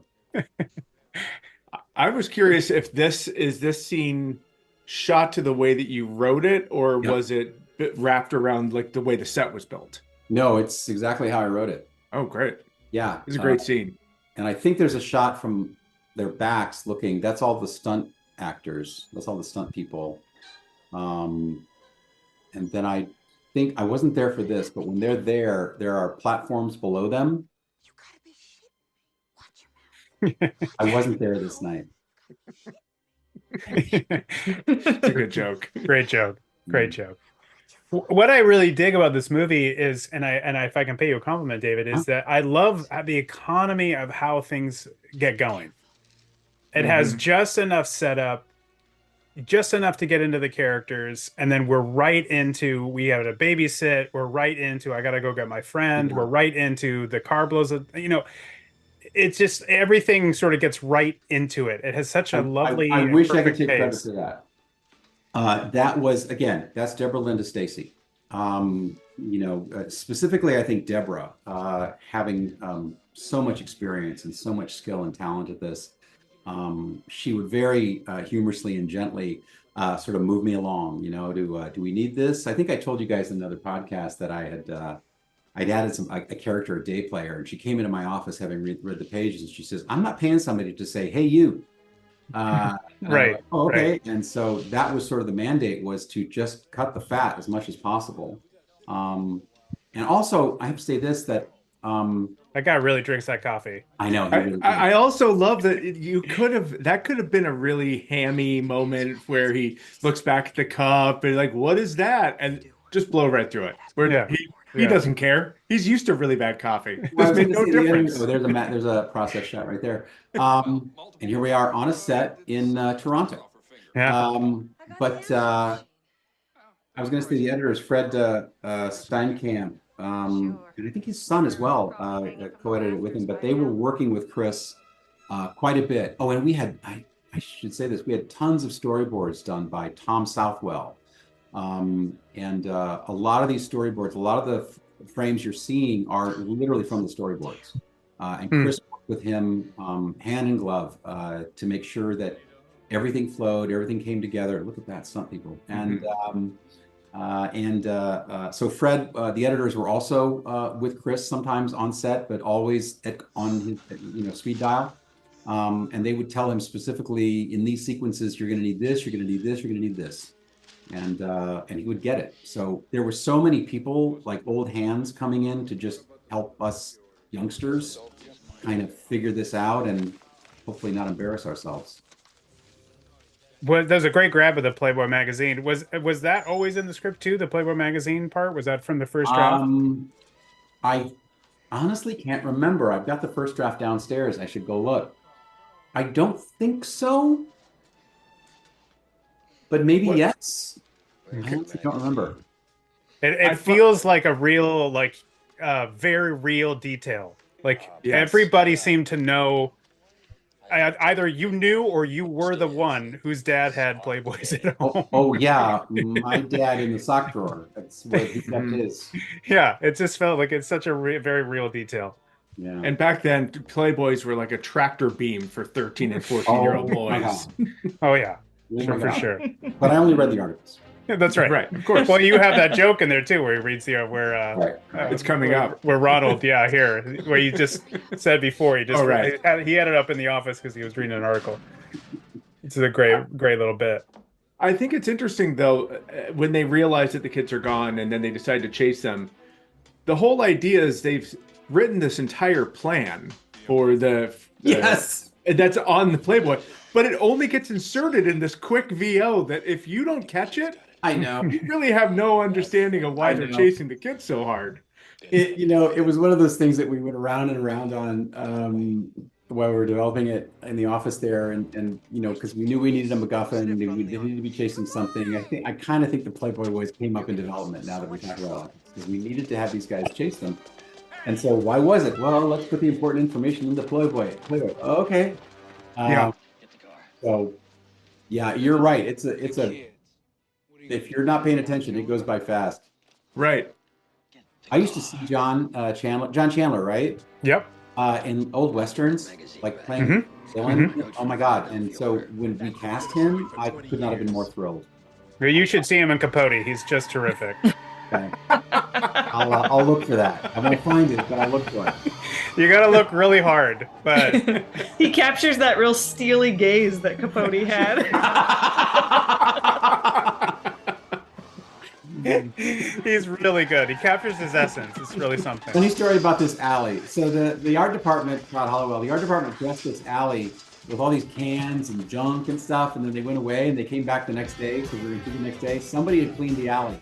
I was curious if this scene shot to the way that you wrote it, or was it wrapped around like the way the set was built? No, it's exactly how I wrote it. Oh, great. Yeah. It's a great scene. And I think there's a shot from their backs looking, that's all the stunt actors. That's all the stunt people. And then I think, I wasn't there for this, but when they're there, there are platforms below them. I wasn't there this night. It's a good joke. Great joke. Great joke. What I really dig about this movie is, and if I can pay you a compliment, David, is that I love the economy of how things get going. It has just enough setup, just enough to get into the characters, and then we're right into, we have to babysit, we're right into, I gotta go get my friend, we're right into the car blows up, you know, it's just everything sort of gets right into it. It has such a lovely, I wish I could take pace. credit for that. That was, again, that's Deborah Linda Stacy. You know, specifically, I think Deborah, having so much experience and so much skill and talent at this, she would very humorously and gently sort of move me along, you know, do we need this? I think I told you guys in another podcast that I had, I'd added a character, a day player, and she came into my office having read the pages, and she says, I'm not paying somebody to say, hey, you. Right. Like, oh, okay. Right. And so that was sort of the mandate, was to just cut the fat as much as possible. And also, I have to say this, that that guy really drinks that coffee. I know. I also love that that could have been a really hammy moment where he looks back at the cup and like, what is that? And just blow right through it. Where he doesn't care. He's used to really bad coffee. This made no difference. There's a process shot right there. And here we are on a set in Toronto. Yeah. But I was going to say the editor is Fred Steinkamp. And I think his son as well co-edited with him, but they were working with Chris quite a bit. Oh, and we had, I should say this, we had tons of storyboards done by Tom Southwell. And a lot of these storyboards, a lot of the frames you're seeing are literally from the storyboards. And Chris worked with him hand in glove to make sure that everything flowed, everything came together. Look at that, stunt people. And so Fred, the editors were also with Chris sometimes on set, but always on his speed dial. And they would tell him specifically, in these sequences, you're going to need this, you're going to need this, you're going to need this. And he would get it. So there were so many people, like old hands, coming in to just help us youngsters kind of figure this out and hopefully not embarrass ourselves. Well, there's a great grab of the Playboy magazine. Was that always in the script too? The Playboy magazine part, was that from the first draft? I honestly can't remember. I've got the first draft downstairs. I should go look. I don't think so, but maybe yes. I honestly don't remember. It feels like a real, very real detail. Like everybody seemed to know. Either you knew or you were the one whose dad had Playboys at home. Oh yeah, my dad in the sock drawer. That's where he kept his. Yeah, it just felt like it's such a very real detail. Yeah. And back then, Playboys were like a tractor beam for 13 and 14-year-old boys. Oh yeah, for sure. But I only read the articles. That's right. Right, of course. Well, you have that joke in there too, where he reads where it's coming up. Where Ronald, here, where you just said before, he had it up in the office because he was reading an article. It's a great little bit. I think it's interesting though, when they realize that the kids are gone and then they decide to chase them. The whole idea is they've written this entire plan for the Yes. that's on the Playboy, but it only gets inserted in this quick VO that if you don't catch it, I know. you really have no understanding of why I they're know. chasing the kids so hard. It was one of those things that we went around and around on while we were developing it in the office there, and because we knew we needed a MacGuffin, and they needed to be chasing something. I kind of think the Playboy Boys came up in development now that we talk about it, because we needed to have these guys chase them. And so why was it? Well, let's put the important information in the Playboy. Okay. So yeah, you're right. It's a if you're not paying attention, it goes by fast. Right. I used to see John Chandler, right? Yep. In old westerns, like playing villain. Oh my God! And so when we cast him, I could not have been more thrilled. You should see him in Capote. He's just terrific. Okay. I'll look for that. I won't find it, but I'll look for it. You got to look really hard, but he captures that real steely gaze that Capote had. He's really good. He captures his essence. It's really something. Funny story about this alley. So the art department, not Hollowell, the art department dressed this alley with all these cans and junk and stuff, and then they went away and they came back the next day, because we were shooting the next day. Somebody had cleaned the alley.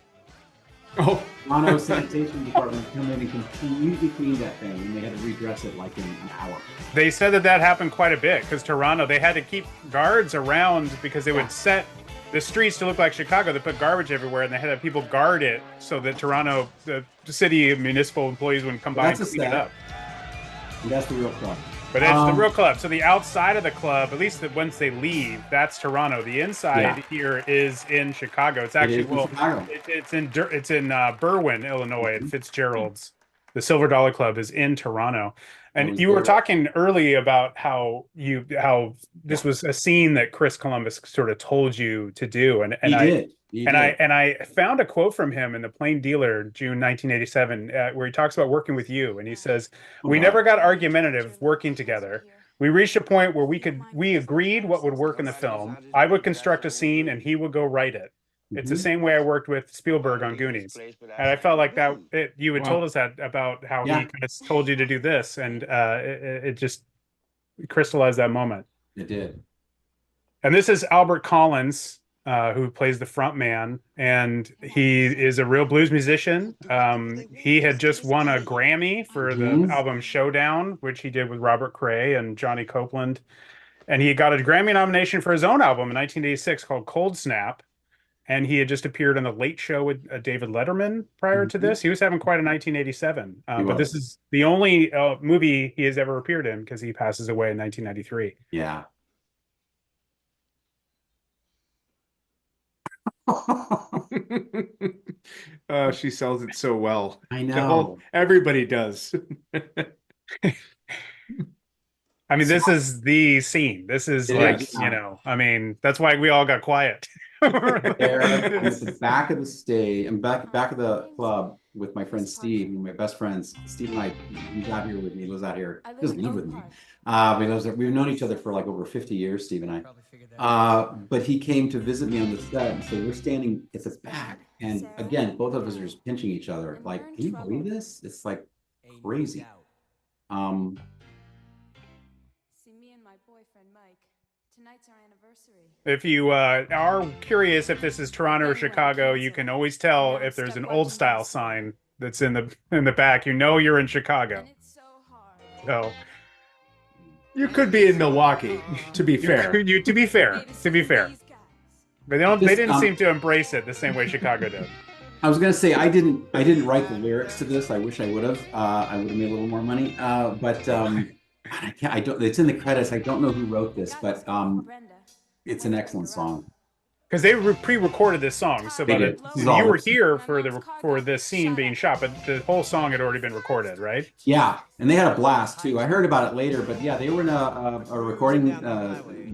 Oh, Toronto sanitation department come in and completely cleaned that thing, and they had to redress it like in an hour. They said that happened quite a bit, because Toronto, they had to keep guards around because they would set the streets to look like Chicago. They put garbage everywhere, and they had to have people guard it so that Toronto, the city municipal employees wouldn't come by and clean it up. And that's the real club. But it's the real club. So the outside of the club, at least once they leave, that's Toronto. The inside here is in Chicago. It's actually it's in Berwyn, Illinois, at Fitzgerald's. The Silver Dollar Club is in Toronto. And you were talking early about how this was a scene that Chris Columbus sort of told you to do, and I found a quote from him in The Plain Dealer, June 1987, where he talks about working with you, and he says, "We never got argumentative working together. We reached a point where we agreed what would work in the film. I would construct a scene, and he would go write it. It's the same way I worked with Spielberg on Goonies." And I felt like you had told us that about how he kind of told you to do this, and it just crystallized that moment. It did. And this is Albert Collins, who plays the front man, and he is a real blues musician. He had just won a Grammy for the album Showdown, which he did with Robert Cray and Johnny Copeland. And he got a Grammy nomination for his own album in 1986 called Cold Snap. And he had just appeared on The Late Show with David Letterman prior to this. He was having quite a 1987. But this is the only movie he has ever appeared in, because he passes away in 1993. Yeah. Oh, she sells it so well. I know. Everybody does. I mean, this is the scene. This is I mean, that's why we all got quiet. There at the back of the stage, I'm back of the club with my friend Steve, my best friends. Steve and I, he's out here with me, lives out here. He doesn't live with me. We've known each other for like over 50 years, Steve and I. But he came to visit me on the set, and so we're standing at the back, and again, both of us are just pinching each other. Like, can you believe this? It's like crazy. If you are curious if this is Toronto or Chicago, you can always tell if there's an old style sign that's in the back. You know you're in Chicago. So you could be in Milwaukee, to be fair. To be fair. But they didn't seem to embrace it the same way Chicago did. I was gonna say I didn't write the lyrics to this. I wish I would have. I would have made a little more money. But I don't. It's in the credits. I don't know who wrote this, but it's an excellent song. Because they pre-recorded this song, so you were here for this scene being shot, but the whole song had already been recorded, right? Yeah, and they had a blast too. I heard about it later, but yeah, they were in a recording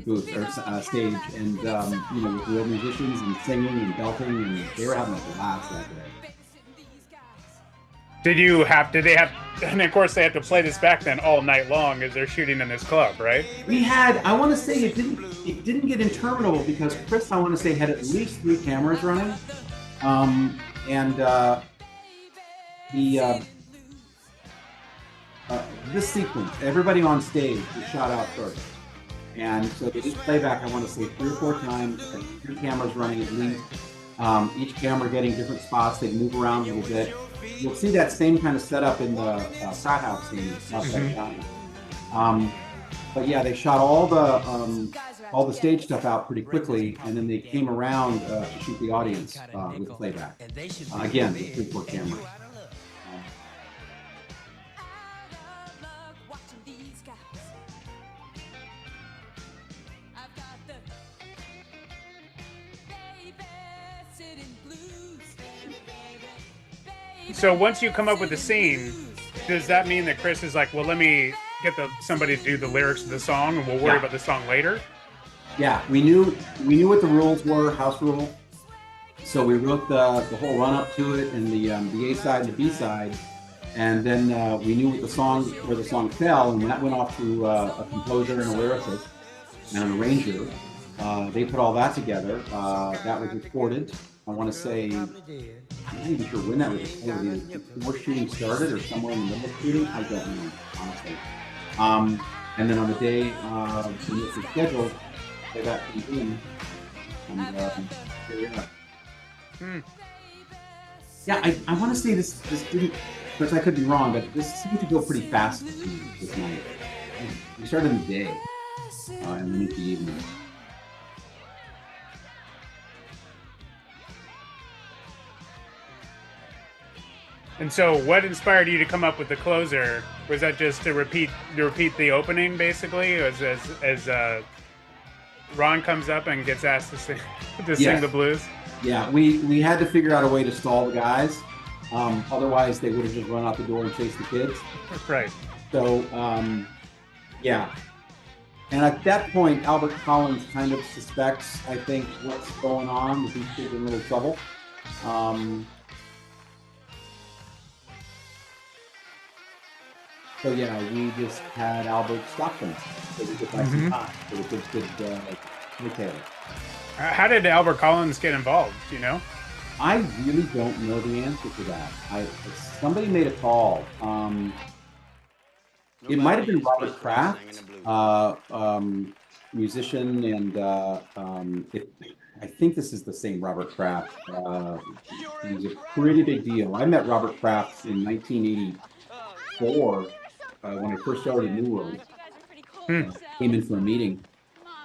booth or stage, and with real musicians and singing and belting, and they were having a blast that day. Did they have, and of course they had to play this back then all night long as they're shooting in this club, right? We had, I want to say it didn't get interminable because Chris, I want to say, had at least 3 cameras running. And this sequence, everybody on stage was shot out first. And so they did playback, I want to say 3 or 4 times, 3 cameras running at least. Each camera getting different spots. They move around a little bit. You'll see that same kind of setup in the frat house scene outside County. But yeah, they shot all the stage stuff out pretty quickly, and then they came around to shoot the audience with playback. Again, with 3 or 4 cameras. So once you come up with the scene, does that mean that Chris is like, well, let me get somebody to do the lyrics of the song, and we'll worry about the song later? Yeah, we knew what the rules were, house rule. So we wrote the whole run up to it, and the A side and the B side, and then we knew where the song fell, and when that went off to a composer and a lyricist and an arranger. They put all that together. That was recorded. I want to say, I'm not even sure when that was recorded. Either before shooting started or somewhere in the middle of shooting. I don't know, honestly. And then on the day when it was scheduled, they got in, and here we are. Yeah, I want to say this didn't, which I could be wrong, but this seemed to go pretty fast this night. We started in the day and then into the evening. And so what inspired you to come up with the closer? Was that just to repeat the opening, basically, as Ron comes up and gets asked to sing the blues? Yeah, we had to figure out a way to stall the guys. Otherwise, they would have just run out the door and chased the kids. Right. So, yeah. And at that point, Albert Collins kind of suspects, I think, what's going on. He's in a little trouble. So yeah, we just had Albert stop them so we could buy some time. So the kids could retailer. How did Albert Collins get involved? Do you know? I really don't know the answer to that. Somebody made a call. It might have been Robert Kraft, musician, and I think this is the same Robert Kraft. He was a pretty big deal. I met Robert Kraft in 1984 when I first started at New World. Came in for a meeting,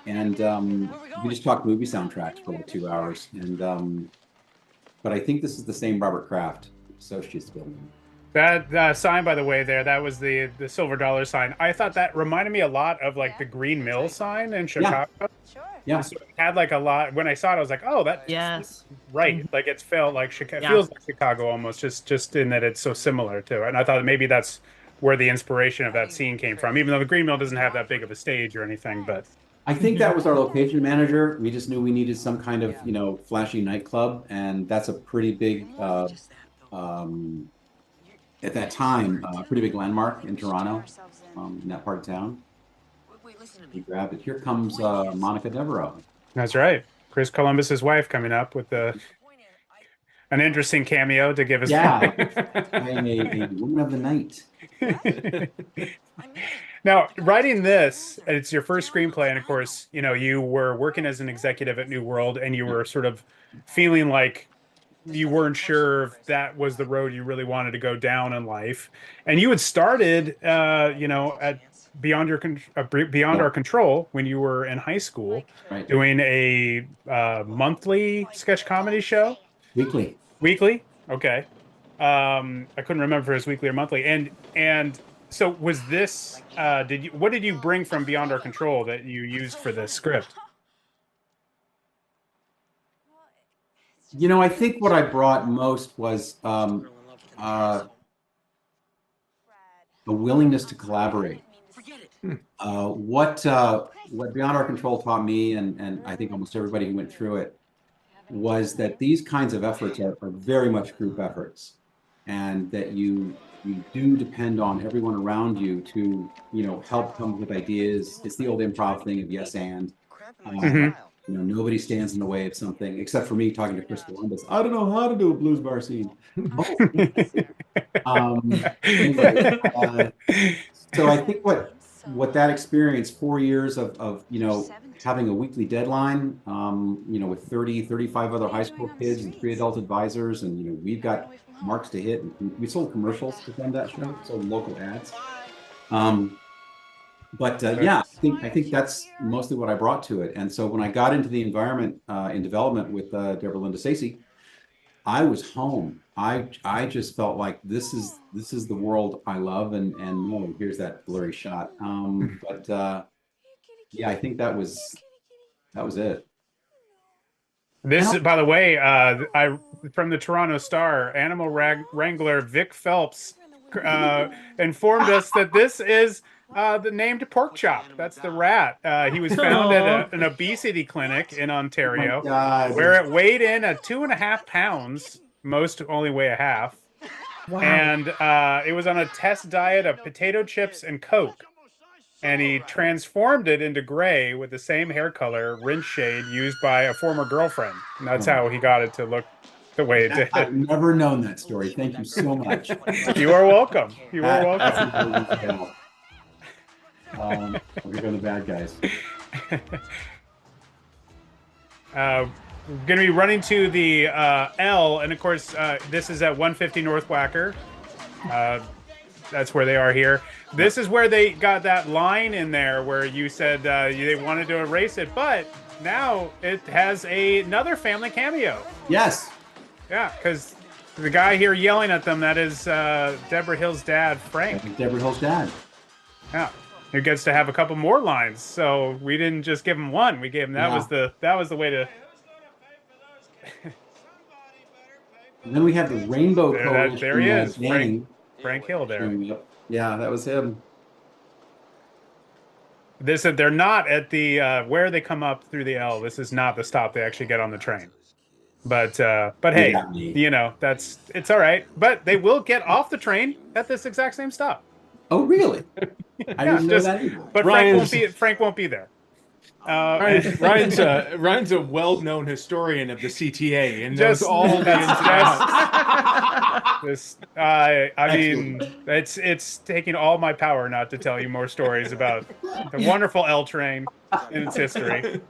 and we just talked movie soundtracks for like 2 hours. And but I think this is the same Robert Kraft Associates building. That sign, by the way, that was the silver dollar sign. I thought that reminded me a lot of like the Green Mill sign in Chicago. Yeah. So it had like a lot. When I saw it, I was like, oh, that's right. Like it felt like Chicago, feels like Chicago almost, just in that it's so similar to it. And I thought maybe that's where the inspiration of that scene came from, even though the Green Mill doesn't have that big of a stage or anything. But I think that was our location manager. We just knew we needed some kind of, flashy nightclub, and that's a pretty big, at that time, a pretty big landmark in Toronto, in that part of town. We grabbed it. Here comes Monica Devereaux. That's right. Chris Columbus's wife coming up with an interesting cameo to give us. Yeah, playing a woman of the night. Now, writing this, it's your first screenplay, and of course, you were working as an executive at New World, and you were sort of feeling like you weren't sure if that was the road you really wanted to go down in life. And you had started, at Beyond Our Control when you were in high school, right, doing a monthly sketch comedy show. Weekly. Okay. I couldn't remember if it was weekly or monthly. And so was this? What did you bring from Beyond Our Control that you used for this script? I think what I brought most was a willingness to collaborate. What Beyond Our Control taught me, and I think almost everybody who went through it, was that these kinds of efforts are very much group efforts. and that you do depend on everyone around you to, help come up with ideas. It's the old improv thing of yes and. Nobody stands in the way of something except for me talking to Chris Columbus. I don't know how to do a blues bar scene. Anyway, so I think what that experience, 4 years of having a weekly deadline, with 35 other high school kids and 3 adult advisors, and we've got marks to hit. And we sold commercials to fund that show, sold local ads. But yeah, I think that's mostly what I brought to it. And so when I got into the environment in development with Deborah Linda Stacey, I was home. I just felt like this is the world I love, and no, here's that blurry shot. But yeah, I think that was it. This, by the way, I from the Toronto Star, animal wrangler Vic Phelps informed us that this is the named pork chop. That's the rat. He was found at an obesity clinic in Ontario, where it weighed in at 2.5 pounds. Most only weigh a half. Wow. And it was on a test diet of potato chips and Coke. And he transformed it into gray with the same hair color, rinse shade used by a former girlfriend. And that's how he got it to look the way it did. I've never known that story. Thank you so much. You are welcome. You are welcome. We're going the bad guys. We're going to be running to the L, and of course, this is at 150 North Wacker. That's where they are here. This is where they got that line in there where you said they wanted to erase it, but now it has another family cameo. Yes. Yeah, because the guy here yelling at them, that is Deborah Hill's dad, Frank. Deborah Hill's dad. Yeah. Who gets to have a couple more lines. So we didn't just give him one. We gave him that was the way to. And then we have the Rainbow Coalition. There he is, Frank Hill there. Yeah, that was him. They're not at the where they come up through the L. This is not the stop they actually get on the train. But hey, it's all right. But they will get off the train at this exact same stop. Oh, really? I didn't know that either. But Frank won't be there. Ryan's a well-known historian of the CTA and knows all the ins and outs. I mean, it's taking all my power not to tell you more stories about the wonderful L train and its history.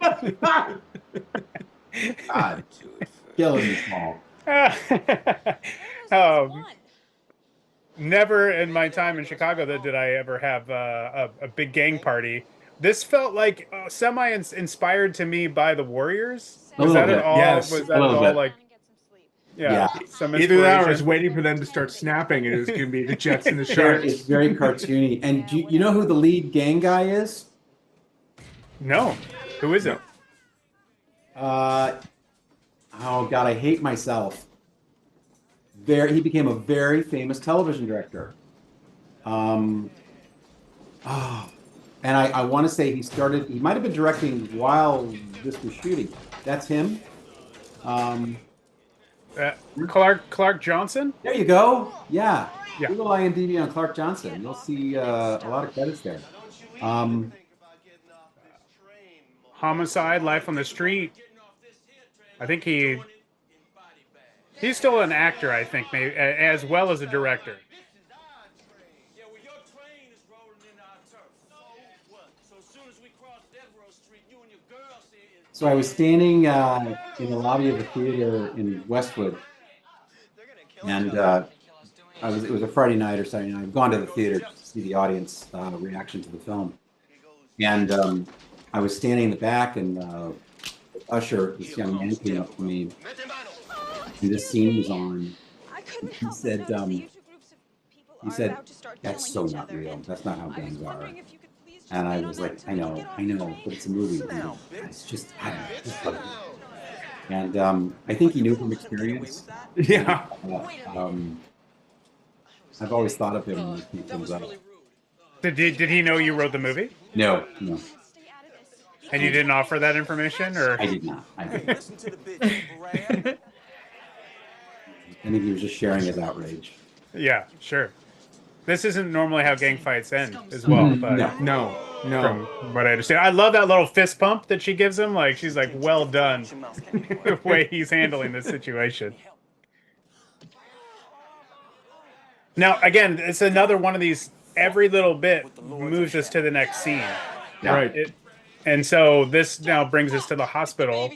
God, killing me small. Never in my time in Chicago did I ever have a big gang party. This felt like semi-inspired to me by the Warriors. Was that at all? Yes. Was that at all like? Yeah. Some either that or I was waiting for them to start snapping, and it was going to be the Jets and the Sharks. It's very cartoony. And do you know who the lead gang guy is? No. Who is it? Oh God, I hate myself. He became a very famous television director. And I want to say he might have been directing while this was shooting. That's him. Clark Johnson? There you go. Yeah. Google IMDb on Clark Johnson. You'll see a lot of credits there. Homicide, Life on the Street. I think he's still an actor, I think, maybe, as well as a director. So I was standing in the lobby of the theater in Westwood, and it was a Friday night or Saturday night. I've gone to the theater to see the audience reaction to the film, and I was standing in the back, and Usher, this young man, came up to me, and this scene was on. He said, "That's so not real. That's not how gangs are." And I was like, I know, but it's a movie. It's just, I don't know. And I think he knew from experience. Yeah. I've always thought of him when he comes up. Did he know you wrote the movie? No. And you didn't offer that information, or? I did not. I think he was just sharing his outrage. Yeah, sure. This isn't normally how gang fights end as well, but No. from what I understand, I love that little fist pump that she gives him. Like she's like, "Well done," the way he's handling this situation. Now, again, it's another one of these. Every little bit moves us to the next scene. Yeah. Right. And so this now brings us to the hospital.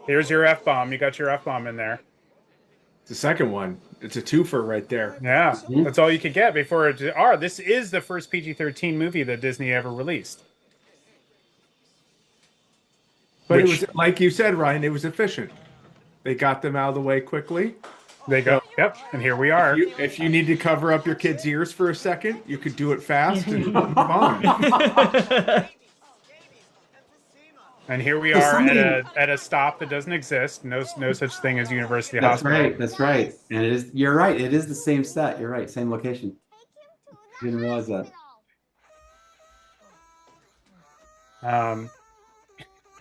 Here's your F-bomb. You got your F-bomb in there. The second one. It's a twofer right there. Yeah, that's all you could get before it. This is the first PG-13 movie that Disney ever released. But it was, like you said, Ryan, it was efficient. They got them out of the way quickly. They go, yep, and here we are. If you need to cover up your kid's ears for a second, you could do it fast and move on. And here we are at a stop that doesn't exist. No such thing as University Hospital. That's right. And it is. You're right. It is the same set. You're right. Same location. Didn't realize that.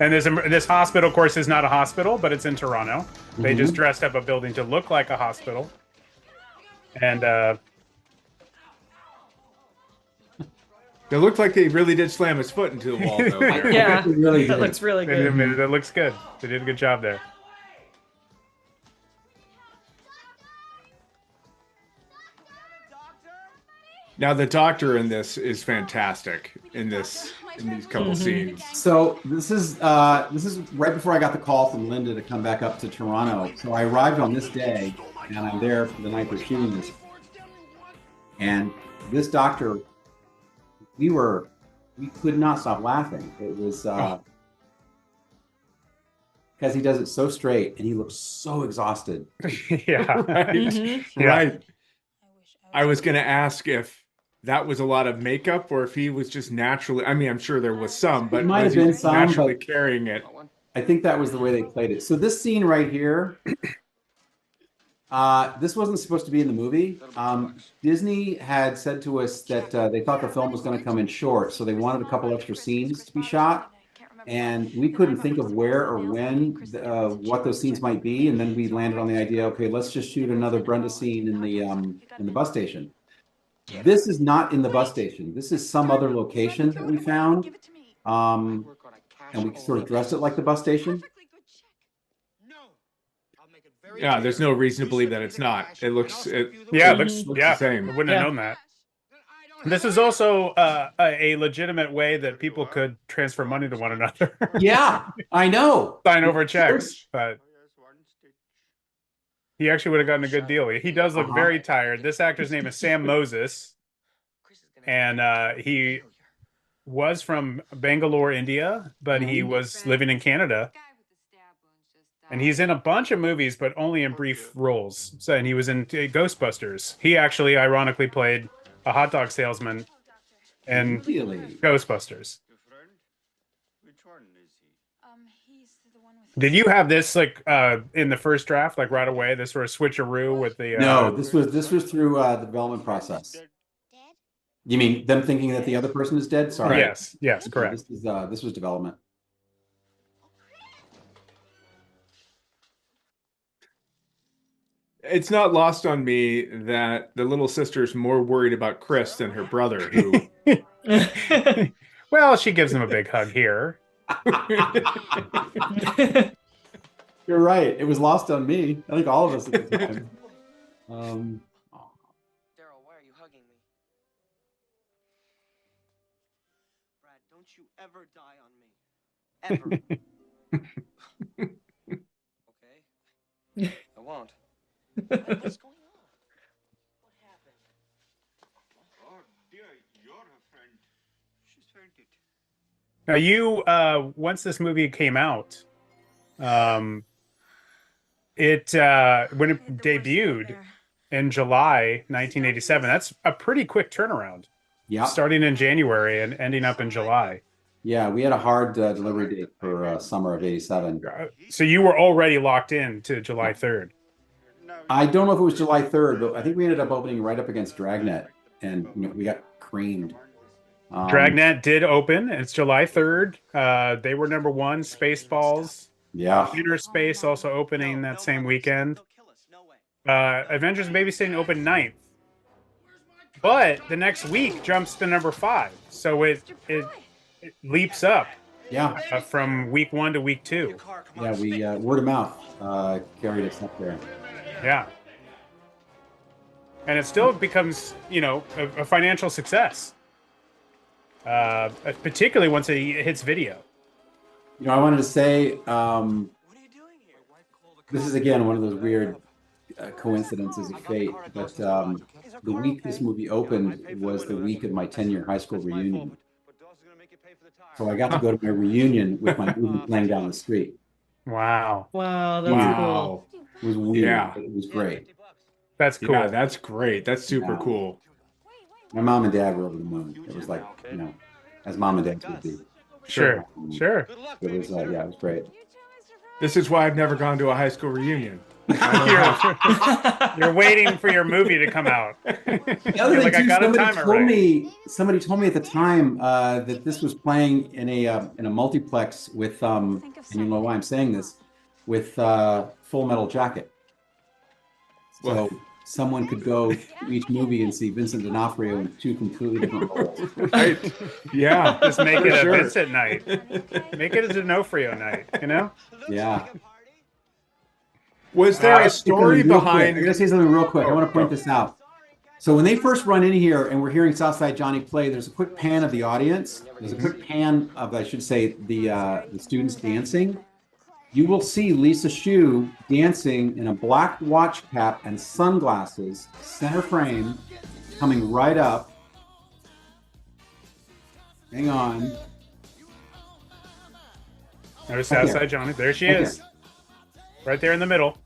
And this hospital, of course, is not a hospital, but it's in Toronto. They just dressed up a building to look like a hospital. And It looked like they really did slam his foot into the wall, though. Yeah, that looks really good. That looks good. They did a good job there. Now the doctor in this is fantastic in these couple scenes. So this is right before I got the call from Linda to come back up to Toronto. So I arrived on this day, and I'm there for the night they're shooting this. And this doctor, we could not stop laughing. It was because he does it so straight, and he looks so exhausted. Yeah, Right. I was going to ask if that was a lot of makeup or if he was just naturally. I mean, I'm sure there was some, but it might have been some, naturally but carrying it. I think that was the way they played it. So this scene right here, this wasn't supposed to be in the movie. Disney had said to us that they thought the film was going to come in short, so they wanted a couple extra scenes to be shot, and we couldn't think of where or when, what those scenes might be, and then we landed on the idea, okay, let's just shoot another Brenda scene in the bus station. This is not in the bus station. This is some other location that we found, and we sort of dressed it like the bus station. Yeah, there's no reason to believe that it's not. It looks the same. I wouldn't have known that. This is also a legitimate way that people could transfer money to one another. Yeah, I know. Sign over checks, but he actually would have gotten a good deal. He does look very tired. This actor's name is Sam Moses, and he was from Bangalore, India, but he was living in Canada. And he's in a bunch of movies, but only in brief roles. So, and he was in Ghostbusters. He actually, ironically, played a hot dog salesman in Ghostbusters. Did you have this like in the first draft, like right away? This sort of switcheroo with the No, this was through the development process. You mean them thinking that the other person is dead? Sorry. Yes, correct. This was development. It's not lost on me that the little sister's more worried about Chris than her brother, who well, she gives him a big hug here. You're right. It was lost on me. I think all of us at the time. Daryl, why are you hugging me? Brad, don't you ever die on me. Ever. Okay. I won't. What's going on? What happened? Oh dear, you're her friend. She's fainted. Now you once this movie came out, when it debuted in July 1987, that's a pretty quick turnaround. Yeah. Starting in January and ending up in July. Yeah, we had a hard delivery date for summer of '87. So you were already locked in to July 3rd. I don't know if it was July 3rd, but I think we ended up opening right up against Dragnet, and we got creamed. Dragnet did open. It's July 3rd. They were number one. Spaceballs. Yeah. Inner Space also opening that same weekend. Adventures in Babysitting opened 9th, but the next week jumps to number 5, so it leaps up. Yeah. From week 1 to week 2. Yeah, we word of mouth carried us up there. Yeah. And it still becomes, a financial success. Particularly once it hits video. I wanted to say, this is again one of those weird coincidences of fate, but the week this movie opened was the week of my 10-year high school reunion. So I got to go to my reunion with my movie playing down the street. Wow. Wow, that's cool. It was weird. Yeah. It was great. That's cool. Yeah, that's great. That's super cool. My mom and dad were over the moon. It was like, as mom and dad would be. Sure. It was, it was great. This is why I've never gone to a high school reunion. You're waiting for your movie to come out. The other thing, too, somebody told me at the time that this was playing in a multiplex with, and you know why I'm saying this, with Full Metal Jacket. So someone could go to each movie and see Vincent D'Onofrio in 2 completely different roles. Right. Yeah. Just make it a Vincent night. Make it a D'Onofrio night, Yeah. Was there a story behind... I'm going to say something real quick. I want to point this out. So when they first run in here and we're hearing Southside Johnny play, there's a quick pan of the audience. There's a quick pan of, I should say, the students dancing. You will see Lisa Shue dancing in a black watch cap and sunglasses, center frame, coming right up. Hang on. There's Southside Johnny. There she is. Right there in the middle.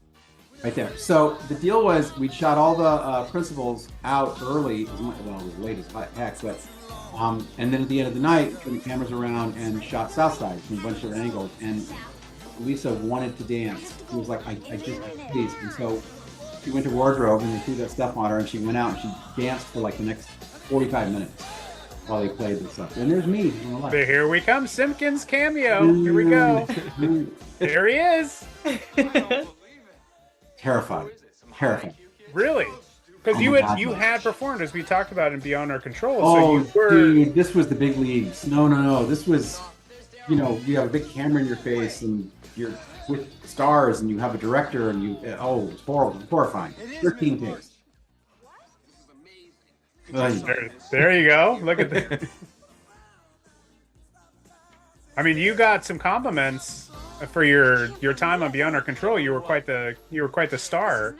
Right there. So the deal was we'd shot all the principals out early. It was late as heck, but and then at the end of the night, turned the cameras around and shot Southside from a bunch of angles. And Lisa wanted to dance. She was like, I just please. And so she went to wardrobe and they threw that stuff on her and she went out and she danced for like the next 45 minutes while they played this stuff. And there's me on the left. Here we come, Simkins cameo. Here we go. There he is. Terrified. Really? Because you had performed, as we talked about in Beyond Our Control. Oh, so you were... dude, this was the big leagues. No. This was, you have a big camera in your face and you're with stars and you have a director and it's horrible, horrifying. 13 takes. There you go. Look at that. I mean, you got some compliments for your time on Beyond Our Control. You were quite the star.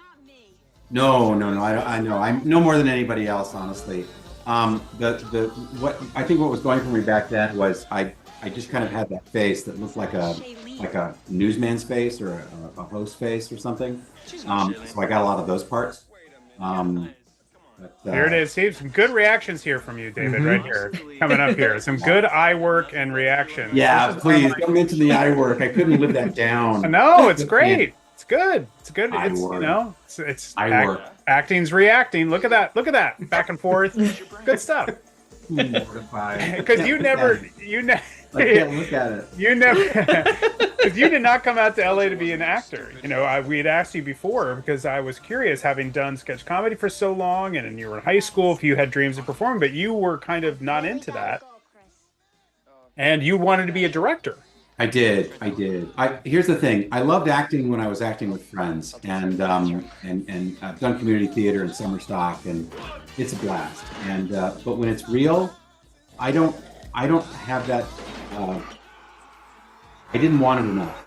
No. I know. I'm no more than anybody else, honestly. What I think what was going for me back then was I just kind of had that face that looked like a newsman's face or a host face or something. So I got a lot of those parts. Here it is. See, some good reactions here from you, David, right here. Coming up here. Some good eye work and reactions. Yeah, please, don't mention the eye work. I couldn't live that down. No, it's great. It's good. It's good. Eye work. It's work. Acting's reacting. Look at that. Back and forth. Good stuff. Because you never I can't look at it. You never, because you did not come out to LA to be an actor. We had asked you before because I was curious, having done sketch comedy for so long, and you were in high school, if you had dreams of performing, but you were kind of not into that, and you wanted to be a director. I did. Here's the thing. I loved acting when I was acting with friends, and I've done community theater and summer stock, and it's a blast. And but when it's real, I don't have that. I didn't want it enough.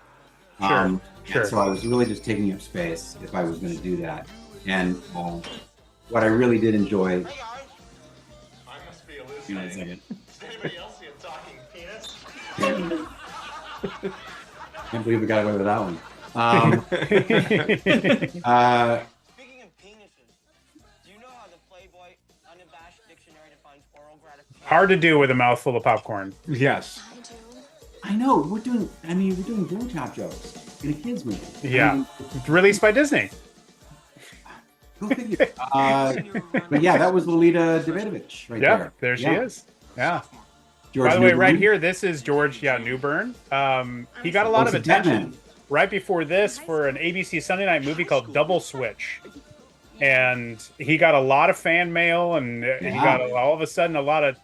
Sure. So I was really just taking up space if I was going to do that. And what I really did enjoy. I must be hallucinating. Is anybody else here talking penis? Can't believe we got away with that one. Speaking of penises, do you know how the Playboy unabashed dictionary defines oral gratification? Hard to do with a mouthful of popcorn. Yes. I know we're doing blowjob jokes in a kids movie. Yeah, released by Disney. Go figure. But yeah, that was Lolita Davidovich right there. There she is. Yeah. George By the way, Newbern. right here, this is George Newbern. He got a lot of attention. right before this for an ABC Sunday night movie called Double Switch. And he got a lot of fan mail, and he got all of a sudden a lot of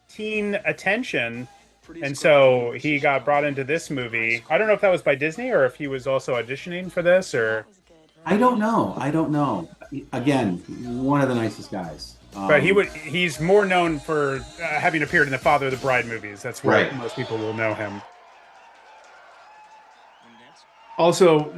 teen attention. And so he got brought into this movie. I don't know if that was by Disney or if he was also auditioning for this, or I don't know. Again, one of the nicest guys. But he's more known for having appeared in the Father of the Bride movies. That's where most people will know him. Also,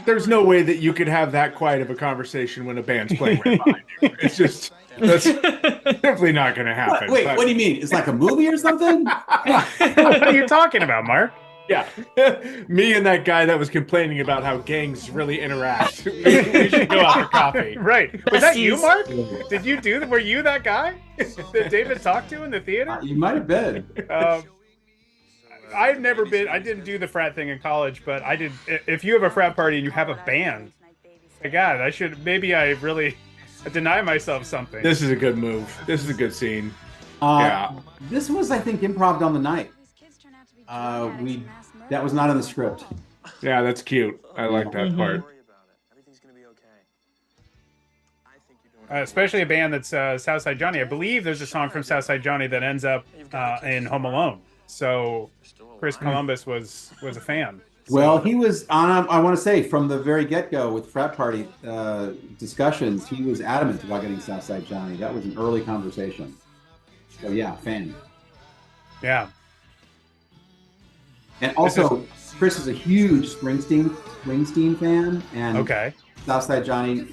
there's no way that you could have that quiet of a conversation when a band's playing right behind you. It's just, that's definitely not going to happen. What do you mean? It's like a movie or something? What are you talking about, Mark? Yeah. Me and that guy that was complaining about how gangs really interact. We should go out for coffee. Right. Was that you, Mark? Did you do that? Were you that guy that David talked to in the theater? You might have been. I've never been. I didn't do the frat thing in college, but I did. If you have a frat party and you have a band, my God, I should. Maybe I really deny myself something. This is a good move. This is a good scene. This was, I think, improv on the night. That was not in the script. Yeah, that's cute. I like that part. Especially a band that's Southside Johnny. I believe there's a song from Southside Johnny that ends up in Home Alone. So Chris Columbus was a fan. Well, he was on. I want to say from the very get-go with frat party discussions, he was adamant about getting Southside Johnny. That was an early conversation. So yeah, fan. Yeah. And also, Chris is a huge Springsteen fan, and Southside Johnny,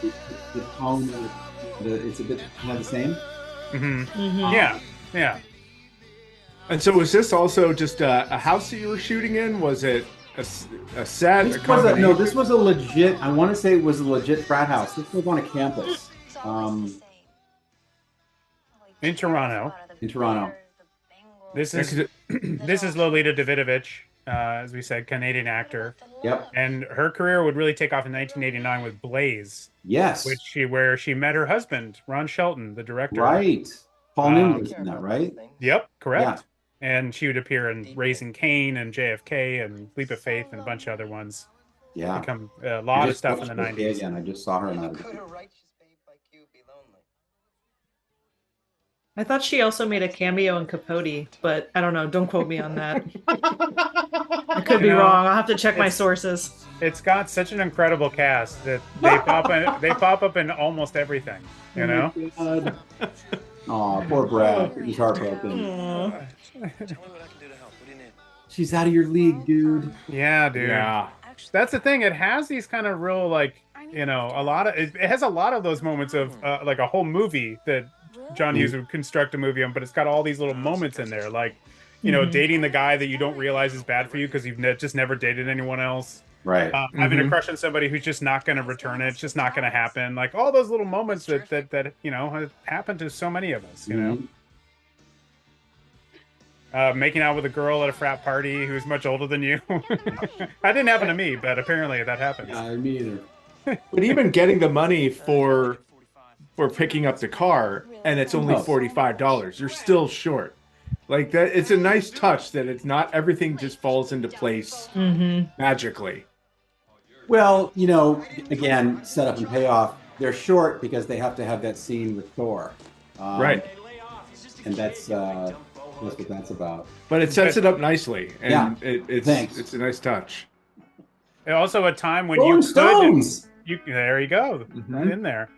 the tone, it's a bit kind of the same. Yeah. And so, was this also just a house that you were shooting in? Was it a set? This was a legit. I want to say it was a legit frat house. This was on a campus. In Toronto. This is Lolita Davidovich, as we said, Canadian actor. Yep. And her career would really take off in 1989 with Blaze. Yes. Where she met her husband, Ron Shelton, the director. Right. Paul Newman was in that, right? Yep, correct. Yeah. And she would appear in Raising Cain and JFK and Leap of Faith and a bunch of other ones. Yeah. Become a lot of stuff in the 90s. Again, I just saw her in that. I thought she also made a cameo in Capote, but I don't know. Don't quote me on that. I could be wrong. I'll have to check my sources. It's got such an incredible cast that they pop up in almost everything. You know. Oh, poor Brad. He's heartbroken. She's out of your league, dude. Yeah, dude. Yeah. That's the thing. It has these kind of real, like, you know, it has a lot of those moments of like a whole movie that John Hughes would construct a movie on, but it's got all these little moments in there, like, you know, dating the guy that you don't realize is bad for you because you've just never dated anyone else. Right. Having a crush on somebody who's just not going to return it. It's just not going to happen. Like all those little moments that you know, have happened to so many of us, you know. Making out with a girl at a frat party who's much older than you. That didn't happen to me, but apparently that happens. Me either. But even getting the money for picking up the car, and it's only $45, you're still short. Like that, it's a nice touch that it's not everything just falls into place magically. Well, you know, again, setup and payoff. They're short because they have to have that scene with Thor. Right. And that's what that's about. But it sets it up nicely, and it's a nice touch. Also, a time when Rolling Stones. There you go, right in there.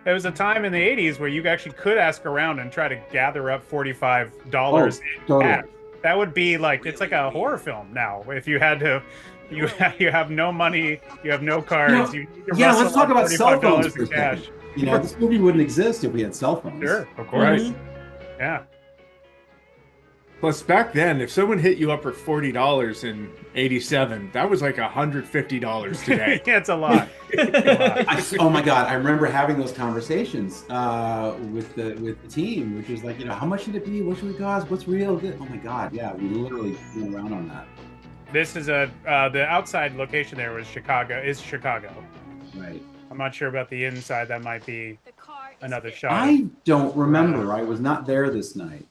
There was a time in the 80s where you actually could ask around and try to gather up $45 in cash. That would be like, it's like a horror film now. If you had to, you have no money, you have no cards. Let's talk about cell phones in cash. You know, this movie wouldn't exist if we had cell phones. Sure, of course. Yeah. Plus, back then, if someone hit you up for $40 in '87, that was like $150 today. Yeah, it's a lot. Oh my God, I remember having those conversations with the team, which was like, you know, how much should it be? What should we cost? What's real? Oh my God, yeah, we literally went around on that. This is the outside location there was Chicago. Right. I'm not sure about the inside. That might be another shot. I don't remember. I was not there this night.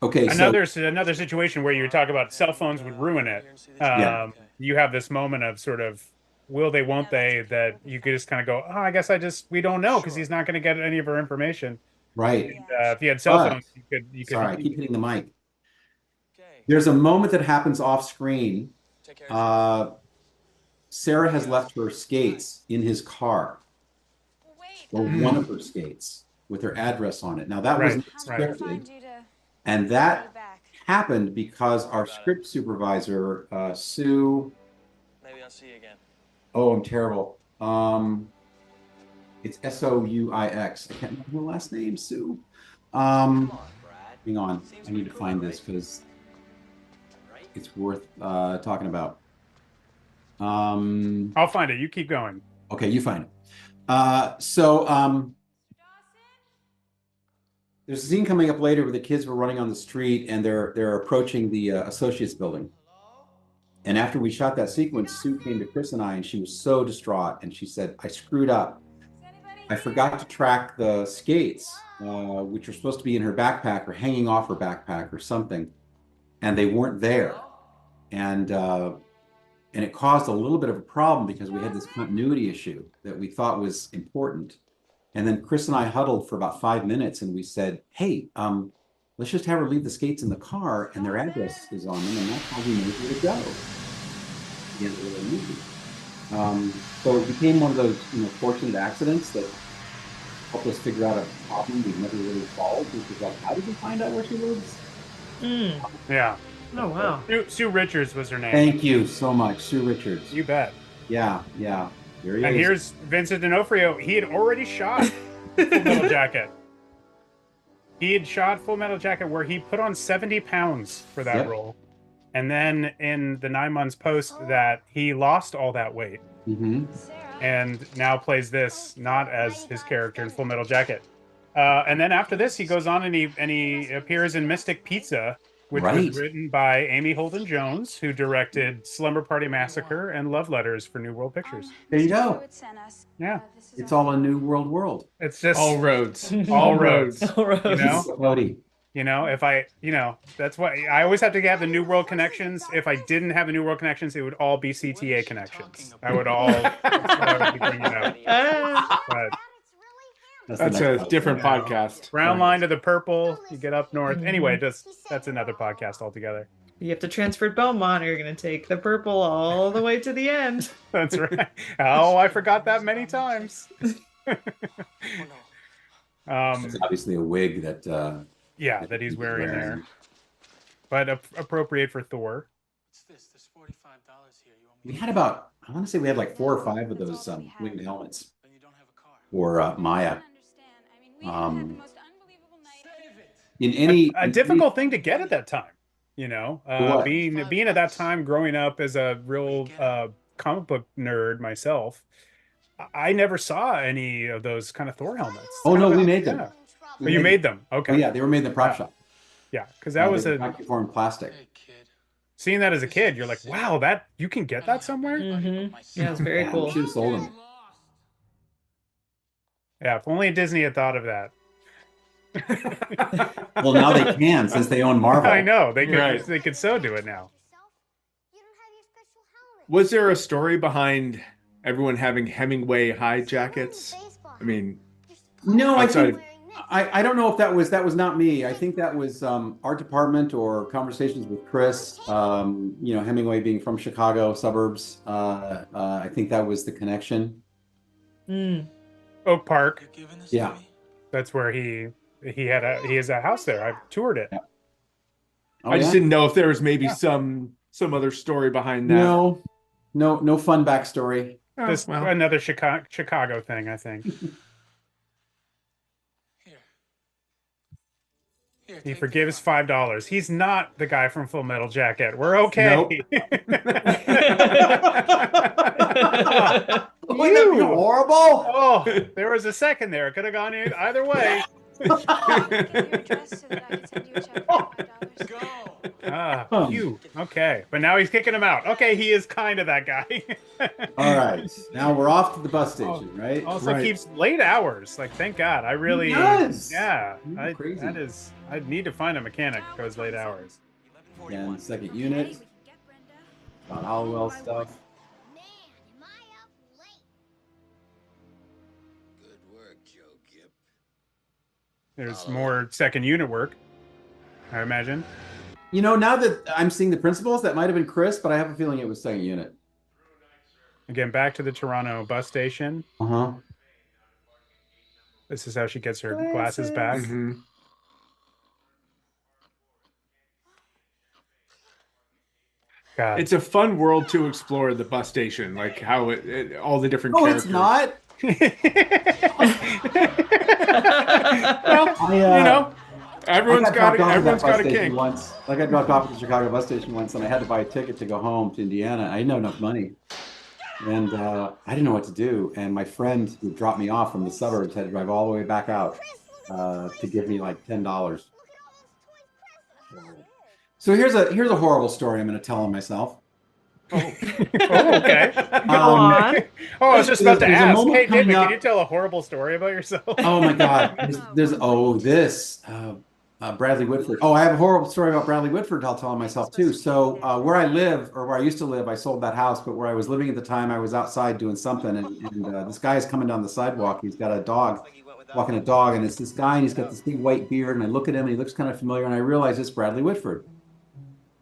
Okay, so Another situation where you talk about cell phones would ruin it. Yeah. You have this moment of sort of will they, won't they, that you could just kind of go, oh, I guess we don't know because he's not going to get any of our information. right. And, if you had cell But phones, you could. sorry, I keep hitting the mic. There's a moment that happens off screen. Sarah has left her skates in his car, or one of her skates with her address on it. Now that wasn't scripted, and that happened because our script supervisor, Sue. Maybe I'll see you again. Oh, I'm terrible. It's Souix. I can't remember her last name, Sue. Hang on, I need to find this because it's worth talking about. I'll find it. You keep going. Okay, you find it. There's a scene coming up later where the kids were running on the street and they're approaching the Associates building. And after we shot that sequence, Sue came to Chris and I, and she was so distraught. And she said, I screwed up. I forgot to track the skates, which are supposed to be in her backpack or hanging off her backpack or something. And they weren't there. And it caused a little bit of a problem because we had this continuity issue that we thought was important. And then Chris and I huddled for about 5 minutes and we said, hey, let's just have her leave the skates in the car and their address is on them, and that's how we know where to go. The end of the movie. So it became one of those fortunate accidents that helped us figure out a problem we've never really solved, which is like, how did we find out where she lives? Yeah. Oh, wow. Sue Richards was her name. Thank you so much, Sue Richards. You bet. Yeah. Here he is. And here's Vincent D'Onofrio. He had already shot Full Metal Jacket. He had shot Full Metal Jacket where he put on 70 pounds for that role. And then in the 9 months post that, he lost all that weight. And now plays this not as his character in Full Metal Jacket. And then after this, he goes on and he appears in Mystic Pizza, which was written by Amy Holden Jones, who directed Slumber Party Massacre and Love Letters for New World Pictures. There you go. Yeah. It's all a New World. It's just all roads. All roads. All roads. If I, that's why I always have to have the New World connections. If I didn't have the New World connections, it would all be CTA connections. I would all, that's what I would be bringing up. But that's a different podcast. Brown line to the purple, you get up north. Anyway, that's another podcast altogether. You have to transfer Belmont, or you're going to take the purple all the way to the end. That's right. Oh, I forgot that many times. It's obviously a wig that that he's wearing there, but appropriate for Thor. What's this? There's $45 here. we had about, I want to say we had like 4 or 5 of those winged helmets for Maya. In any a difficult thing to get at that time, being at that time, growing up as a real comic book nerd myself, I never saw any of those kind of Thor helmets. Oh no, we made them. Yeah. You made them. Okay. Oh, yeah, they were made in the prop shop. Yeah, because that was a formed plastic. Seeing that as a kid, you're like, wow, that you can get that somewhere. Mm-hmm. Yeah, it's very cool. We should have sold them. Yeah, if only Disney had thought of that. Well, now they can, since they own Marvel. I know they could. They could so do it now. Was there a story behind everyone having Hemingway high jackets? I mean, no, I don't know if that was not me. I think that was art department or conversations with Chris. Hemingway being from Chicago suburbs. I think that was the connection. Oak Park. Yeah, that's where he has a house there. I've toured it. Yeah. I just didn't know if there was maybe some other story behind that. No fun backstory. Just another Chicago thing, I think. Here, he forgives $5. He's not the guy from Full Metal Jacket. We're okay. Nope. Wouldn't that be horrible? Oh, there was a second there. It could have gone either way. Phew. Okay, but now he's kicking him out. Okay, he is kind of that guy. All right, now we're off to the bus station, right? Also Right. keeps late hours. Like, thank God. I really, He does. yeah. Crazy. That is. I need to find a mechanic who goes late hours. And second unit. John Hollowell stuff. Good work, Joe Gipp. There's more second unit work, I imagine. You know, now that I'm seeing the principals, that might have been Chris, but I have a feeling it was second unit. Again, back to the Toronto bus station. Uh-huh. This is how she gets her glasses back. Mm-hmm. God. It's a fun world to explore, the bus station, like how all the different No, characters. it's not. Well, you know, everyone's got a king. Once. I got dropped off at the Chicago bus station once, and I had to buy a ticket to go home to Indiana. I didn't have enough money, and I didn't know what to do. And my friend who dropped me off from the suburbs had to drive all the way back out to give me like $10. So here's a horrible story I'm going to tell on myself. Oh, okay. Go on. Oh, I was just about to There's a ask. moment Hey, David, coming can up- you tell a horrible story about yourself? Oh my God. There's Bradley Whitford. Oh, I have a horrible story about Bradley Whitford I'll tell on myself too. So where I live, or where I used to live, I sold that house, but where I was living at the time, I was outside doing something, and this guy is coming down the sidewalk. He's got a dog, walking a dog, and it's this guy, and he's got this big white beard, and I look at him, and he looks kind of familiar, and I realize it's Bradley Whitford.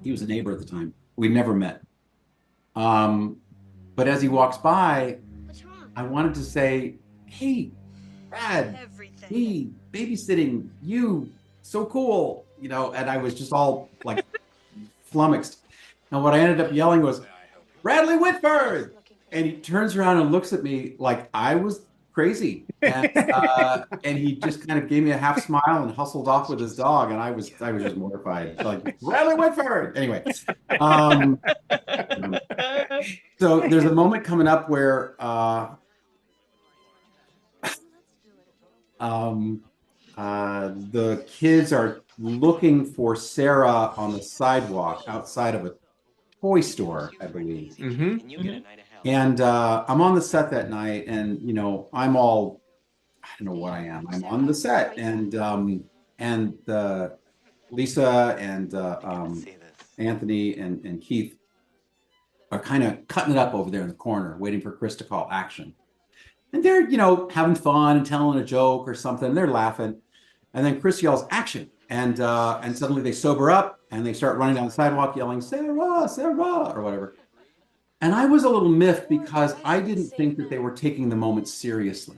He was a neighbor at the time. We'd never met. But as he walks by, I wanted to say, "Hey, Brad, me, babysitting, you, so cool," you know, and I was just all like flummoxed. And what I ended up yelling was, "Bradley Whitford!" And he turns around and looks at me like I was crazy. And he just kind of gave me a half smile and hustled off with his dog. And I was just mortified. Like, Bradley Whitford! Anyway. So there's a moment coming up where the kids are looking for Sarah on the sidewalk outside of a toy store, I believe. Mm-hmm. And I'm on the set that night, and you know, I'm all, I don't know what I am. I'm on the set, and Lisa and Anthony and Keith are kind of cutting it up over there in the corner, waiting for Chris to call action. And they're, you know, having fun and telling a joke or something. They're laughing, and then Chris yells action, and suddenly they sober up and they start running down the sidewalk yelling Sarah, Sarah, or whatever. And I was a little miffed because I didn't think that they were taking the moment seriously.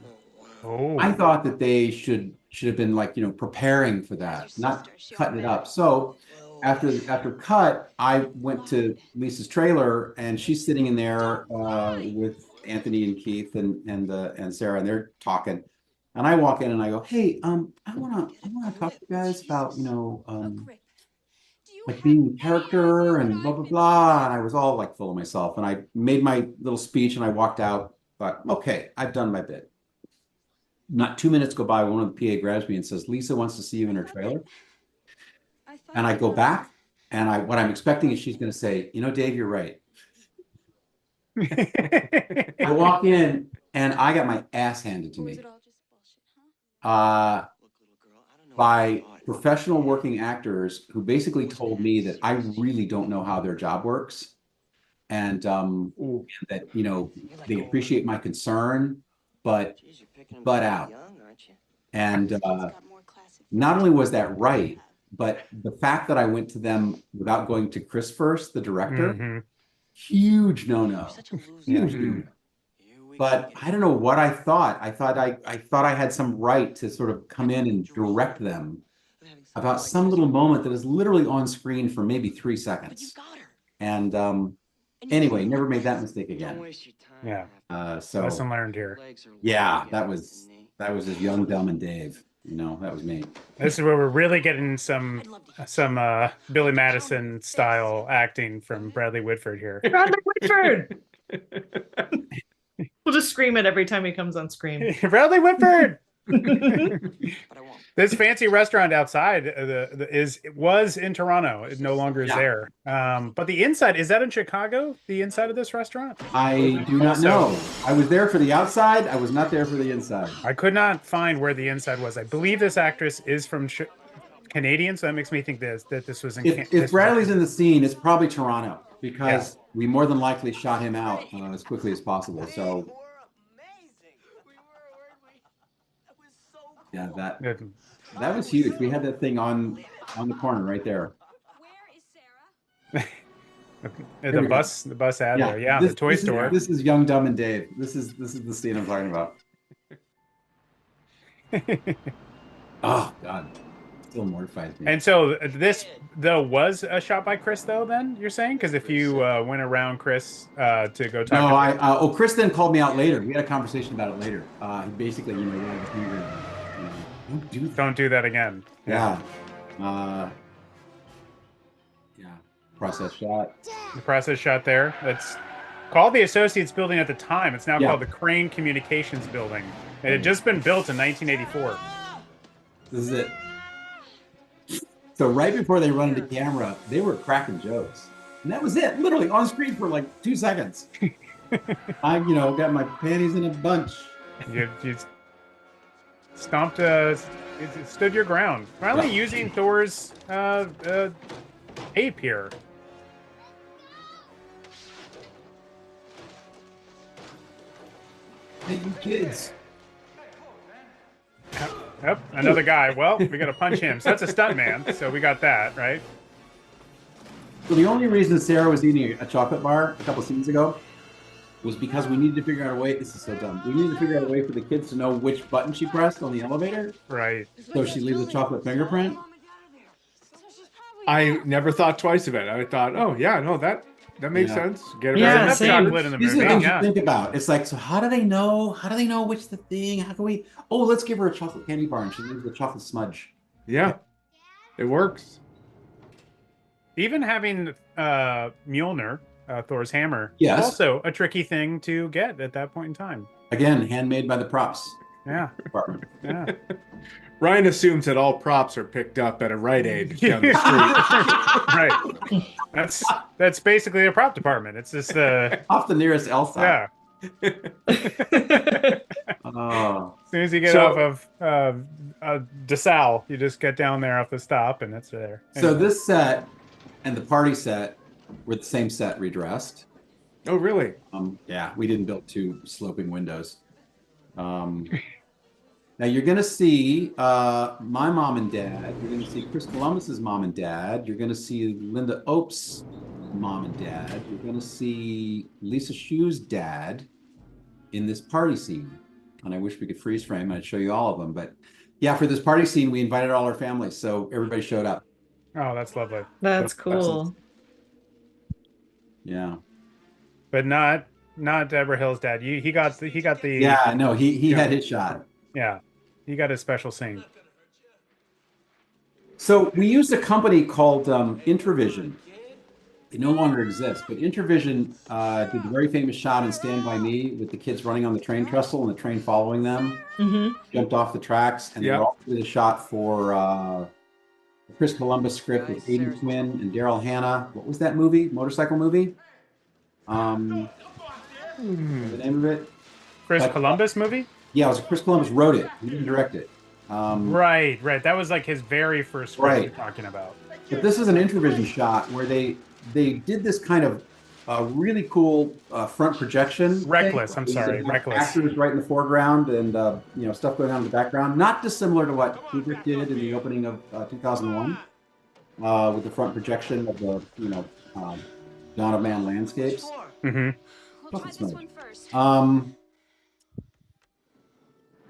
Oh. I thought that they should have been, like, you know, preparing for that, not cutting it up. So after cut, I went to Lisa's trailer, and she's sitting in there with Anthony and Keith and Sarah, and they're talking. And I walk in and I go, "Hey, I wanna talk to you guys about, you know, like being the character and blah, blah, blah." And I was all like full of myself, and I made my little speech and I walked out, thought, okay, I've done my bit. Not 2 minutes go by, one of the PA grabs me and says, "Lisa wants to see you in her trailer." And I go back, and what I'm expecting is she's going to say, "You know, Dave, you're right." I walk in and I got my ass handed to me by professional working actors who basically told me that I really don't know how their job works, and that, you know, they appreciate my concern, but out. And not only was that right, but the fact that I went to them without going to Chris first, the director, huge no-no. Huge no-no. But I don't know what I thought. I thought I had some right to sort of come in and direct them about some little moment that is literally on screen for maybe 3 seconds. And anyway, never made that mistake again. Yeah. So lesson learned here. Yeah, that was just young, dumb, and Dave. You know, that was me. This is where we're really getting some Billy Madison style acting from Bradley Whitford here. Bradley Whitford. We'll just scream it every time he comes on screen. Bradley Whitford. But I won't. This fancy restaurant outside was in Toronto. It no longer is there. But the inside, is that in Chicago? The inside of this restaurant? I do not know. I was there for the outside. I was not there for the inside. I could not find where the inside was. I believe this actress is from Canadian, so that makes me think that this was in. If Bradley's in the scene, it's probably Toronto because we more than likely shot him out as quickly as possible. So yeah, that was huge. We had that thing on the corner right there. The bus ad there. Yeah, the toy store. This is Young, Dumb, and Dave. This is the scene I'm talking about. Oh God, still mortifies me. And so this though was a shot by Chris though. Then you're saying because if you went around Chris to go talk. No, Chris then called me out later. We had a conversation about it later. He basically, don't do that again. Yeah. Process shot. The process shot there. That's called the Associates Building at the time. It's now called the Crane Communications Building. It had just been built in 1984. This is it. So right before they run into camera, they were cracking jokes. And that was it. Literally on screen for like 2 seconds. I, got my panties in a bunch. You stomped, stood your ground. Finally using Thor's ape here. Hey, you kids. Yep, another guy. Well, we got to punch him. So that's a stunt man. So we got that, right? So the only reason Sarah was eating a chocolate bar a couple scenes ago was because we needed to figure out a way. This is so dumb. We needed to figure out a way for the kids to know which button she pressed on the elevator. Right. So she leaves a chocolate fingerprint. I never thought twice of it. I thought, oh yeah, no, that makes sense. Get it Yeah, chocolate in the These movie. are things you think about. It's like, so how do they know? How do they know which the thing? How can we? Oh, let's give her a chocolate candy bar, and she leaves the chocolate smudge. Yeah, it works. Even having Mjolnir, Thor's hammer, Yes. also a tricky thing to get at that point in time. Again, handmade by the props Yeah. department. Yeah. Ryan assumes that all props are picked up at a Rite Aid down the street. Right. That's basically a prop department. It's just Off the nearest L yeah. Oh. As soon as you get off of DeSalle, you just get down there off the stop, and it's there. So this set and the party set were the same set redressed. Oh, really? Yeah, we didn't build 2 sloping windows. Now you're going to see my mom and dad. You're going to see Chris Columbus's mom and dad. You're going to see Linda Ope's mom and dad. You're going to see Lisa Shu's dad in this party scene. And I wish we could freeze frame. I'd show you all of them. But yeah, for this party scene, we invited all our families. So everybody showed up. Oh, that's lovely. That's cool. Yeah. But not Deborah Hill's dad. He got the Yeah, no, he had his shot. Yeah, he got a special scene. So we used a company called Intravision. They no longer exist, but Intravision did the very famous shot in Stand By Me with the kids running on the train trestle and the train following them. Jumped off the tracks, and they also did a shot for the Chris Columbus script with Aiden Quinn and Daryl Hannah. What was that movie? Motorcycle movie? The name of it? Chris Columbus movie? Yeah, it was Chris Columbus wrote it. He didn't direct it. Right. That was like his very first script you're talking about. But this is an Intravision shot where they did this kind of really cool front projection. Reckless. Thing. Reckless. Actors right in the foreground and stuff going on in the background. Not dissimilar to what Kubrick did in the opening of 2001 with the front projection of the Dawn of Man landscapes.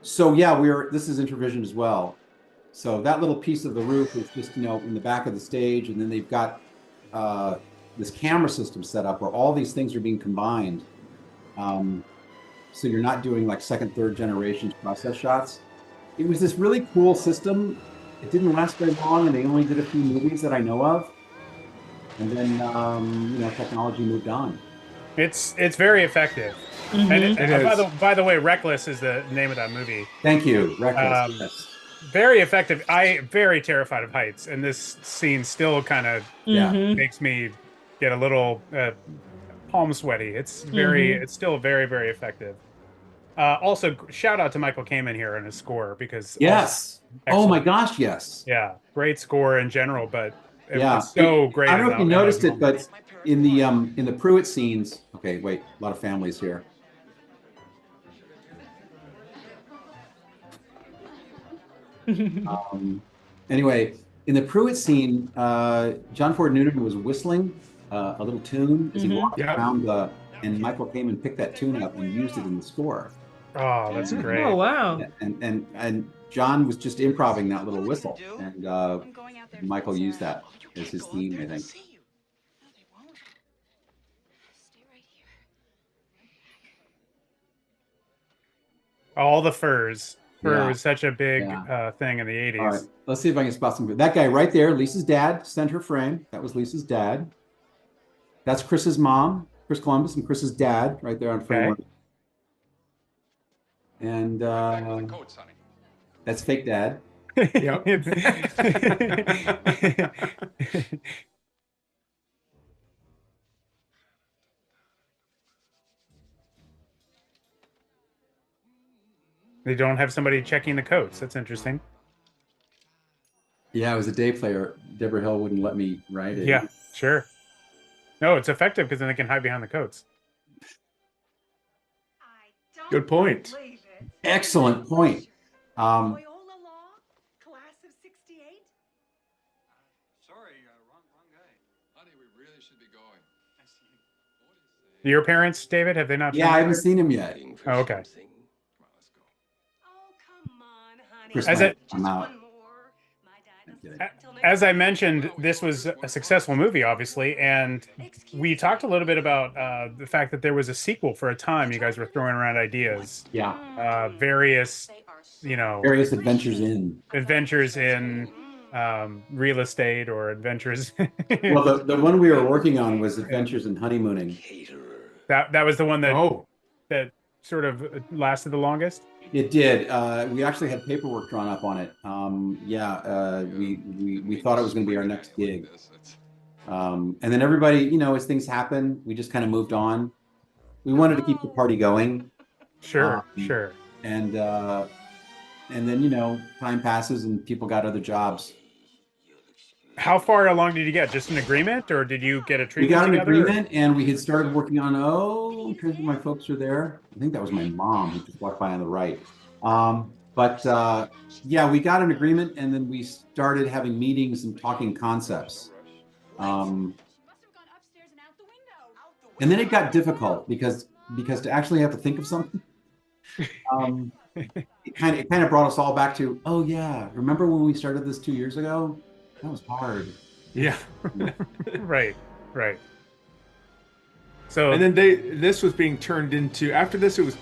So yeah, this is Intravision as well. So that little piece of the roof is just in the back of the stage, and then they've got this camera system set up where all these things are being combined. So you're not doing like second, third generation process shots. It was this really cool system. It didn't last very long, and they only did a few movies that I know of. And then technology moved on. It's very effective. Mhm. And It is. by the way, Reckless is the name of that movie. Thank you. Reckless. Um, Yes. Very effective. I very terrified of heights, and this scene still kind of Yeah. Mhm. makes me get a little palm sweaty. Mhm. It's still very, very effective. Also, shout out to Michael Kamen here and his score because also Yes. Oh my excellent. gosh, yes. Yeah, great score in general, but Yeah. it's so great I don't know if you in those noticed it, moments. but in the Pruitt scenes, okay, wait, a lot of families here. Anyway, in the Pruitt scene, John Ford Noonan was whistling a little tune as he walked Yeah. around, and Michael Kamen picked that tune up and used it in the score. Oh, that's Oh great. wow. And John was just improvising that little whistle, and Michael used that as his theme, I think. All the furs. Fur Yeah. was such a big Yeah. thing in the All right, 80s. let's see if I can spot some. That guy right there, Lisa's dad, center frame. That was Lisa's dad. That's Chris's mom, Chris Columbus, and Chris's dad right there on frame Okay. one. And that's fake dad. Yep. They don't have somebody checking the coats. That's interesting. Yeah, I was a day player. Deborah Hill wouldn't let me write it. Yeah, sure. No, it's effective because then they can hide behind the coats. Good point. Excellent point. Loyola Law, class of '68. Sorry, wrong guy. Honey, we really should be going. Your parents, David, have they not? Yeah, I haven't seen him yet. Oh, okay. Come on, let's go. Oh, come on, honey. Chris, As it- I'm out. One more. My dad doesn't Okay. until next As I week. mentioned, this was a successful movie, obviously, and we talked a little bit about the fact that there was a sequel for a time. You guys were throwing around ideas, Yeah, various, various adventures in. adventures in real estate or adventures. Well, the one we were working on was Adventures in Honeymooning. that was the one that Oh, that sort of lasted the longest. It did. We actually had paperwork drawn up on it. We thought it was going to be our next gig. And then everybody, as things happen, we just kind of moved on. We wanted to keep the party going. Sure, sure. And then, time passes and people got other jobs. How far along did you get? Just an agreement, or did you get a We treatment got an together? agreement and we had started working on, I'm trying to think my folks are there. I think that was my mom who just walked by on the right. Yeah, we got an agreement and then we started having meetings and talking concepts. And then it got difficult because to actually have to think of something, it kind of brought us all back to, oh yeah, remember when we started this 2 years ago? That was hard. yeah. Right. So And then this was being turned into, after this, it was,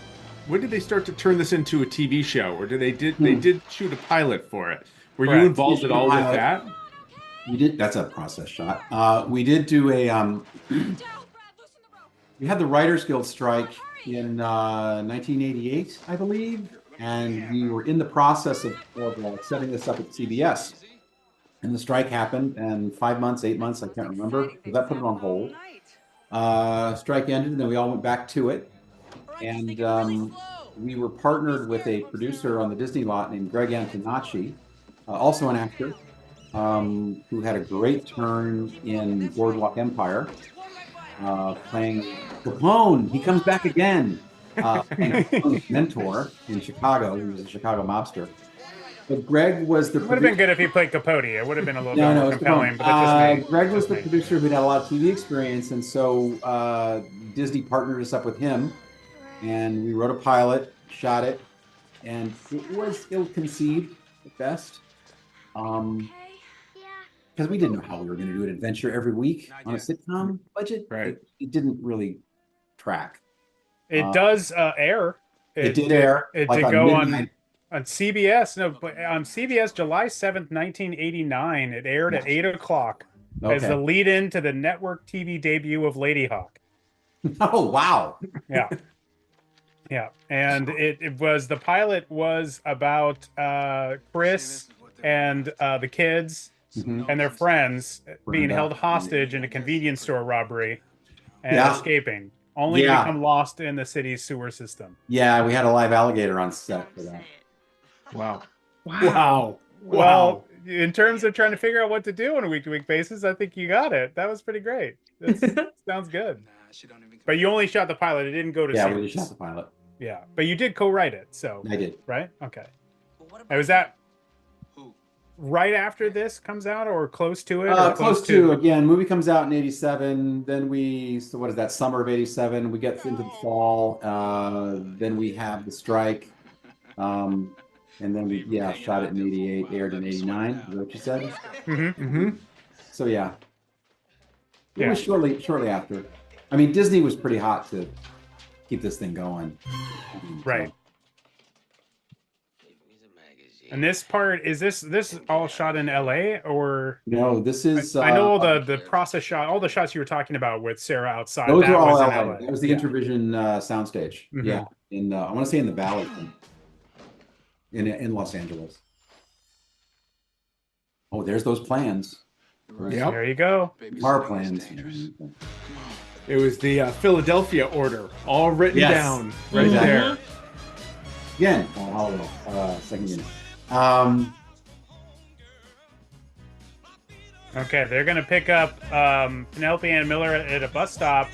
when did they start to turn this into a TV show? Or they did shoot a pilot for it? Were Correct. you involved at all with Pilot. that? We did. That's a process shot. We did do a. We had the Writers Guild strike in 1988, I believe, and we were in the process of setting this up at CBS. And the strike happened, and 5 months, 8 months, I can't remember. That put it on hold. Strike ended, and then we all went back to it. And we were partnered with a producer on the Disney lot named Greg Antonacci, also an actor, who had a great turn in Boardwalk Empire, playing Capone. He comes back again, playing Capone's mentor in Chicago. He was a Chicago mobster. But Greg was the. it would have been good if he played Capote. It would have been a little No, more it's compelling. Capone. But that's just me. Greg was That's the me. producer who had a lot of TV experience, and so Disney partnered us up with him, and we wrote a pilot, shot it, and it was ill-conceived at best, because we didn't know how we were going to do an adventure every week on a sitcom budget. Right. It didn't really track. It does air. It did air. It like did on go midnight. on CBS. No, but on CBS, July 7th, 1989. It aired at 8 o'clock as the Okay. lead-in to the network TV debut of Lady Hawk. Oh, wow. Yeah. Yeah. And it was, the pilot was about Chris and the kids Mhm. and their friends being Brenda. held hostage in a convenience store robbery and Yeah. escaping, only to Yeah. become lost in the city's sewer system. Yeah, we had a live alligator on set for that. Wow. Wow. Well, in terms of trying to figure out what to do on a week-to-week basis, I think you got it. That was pretty great. That sounds good. But you only shot the pilot. It didn't go to Yeah, series. we just shot the pilot. Yeah, but you did co-write it, so I did. right? Okay. And was that right after this comes out, or close to it? Or Close to, again, movie comes out in 87. Then so what is that, summer of 87? We get into the fall. Then we have the strike. And then we, shot it in 88, aired in 89. Is that what you said? Mm-hmm. Mm-hmm. So, yeah. It Yeah. was shortly after. I mean, Disney was pretty hot to keep this thing going. Right. And this part, is this all shot in LA, or No, this is. I know the process shot, all the shots you were talking about with Sarah outside. Those that were all was in LA. LA. That was the Intervision soundstage. Mhm. Yeah, in I want to say in the Valley, in Los Angeles. Oh, there's those plans. Right. Yep. There you go. Car plans. It was the Philadelphia order, all written Yes. down right Exactly. there. Again, Hollywood, second unit. Okay, they're gonna pick up Penelope Ann Miller at a bus stop,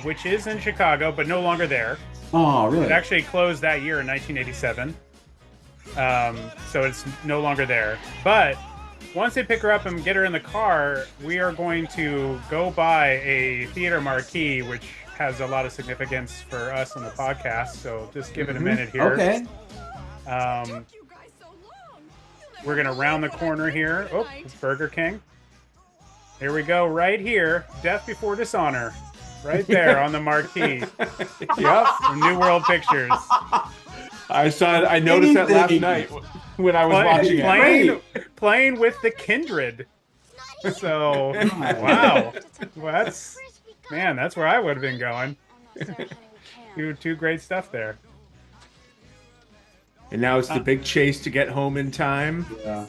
which is in Chicago, but no longer there. Oh, really? It actually closed that year in 1987. So it's no longer there. But once they pick her up and get her in the car, we are going to go by a theater marquee, which has a lot of significance for us on the podcast. So just give it a minute here. Okay. We're going to round the corner here. Oh, it's Burger King. Here we go, right here. Death Before Dishonor. Right there on the marquee. Yep. From New World Pictures. I saw it. I noticed that last night when I was watching it. Playing with the Kindred. So, wow. Well, that's where I would have been going. Two great stuff there. And now it's the big chase to get home in time. Yeah.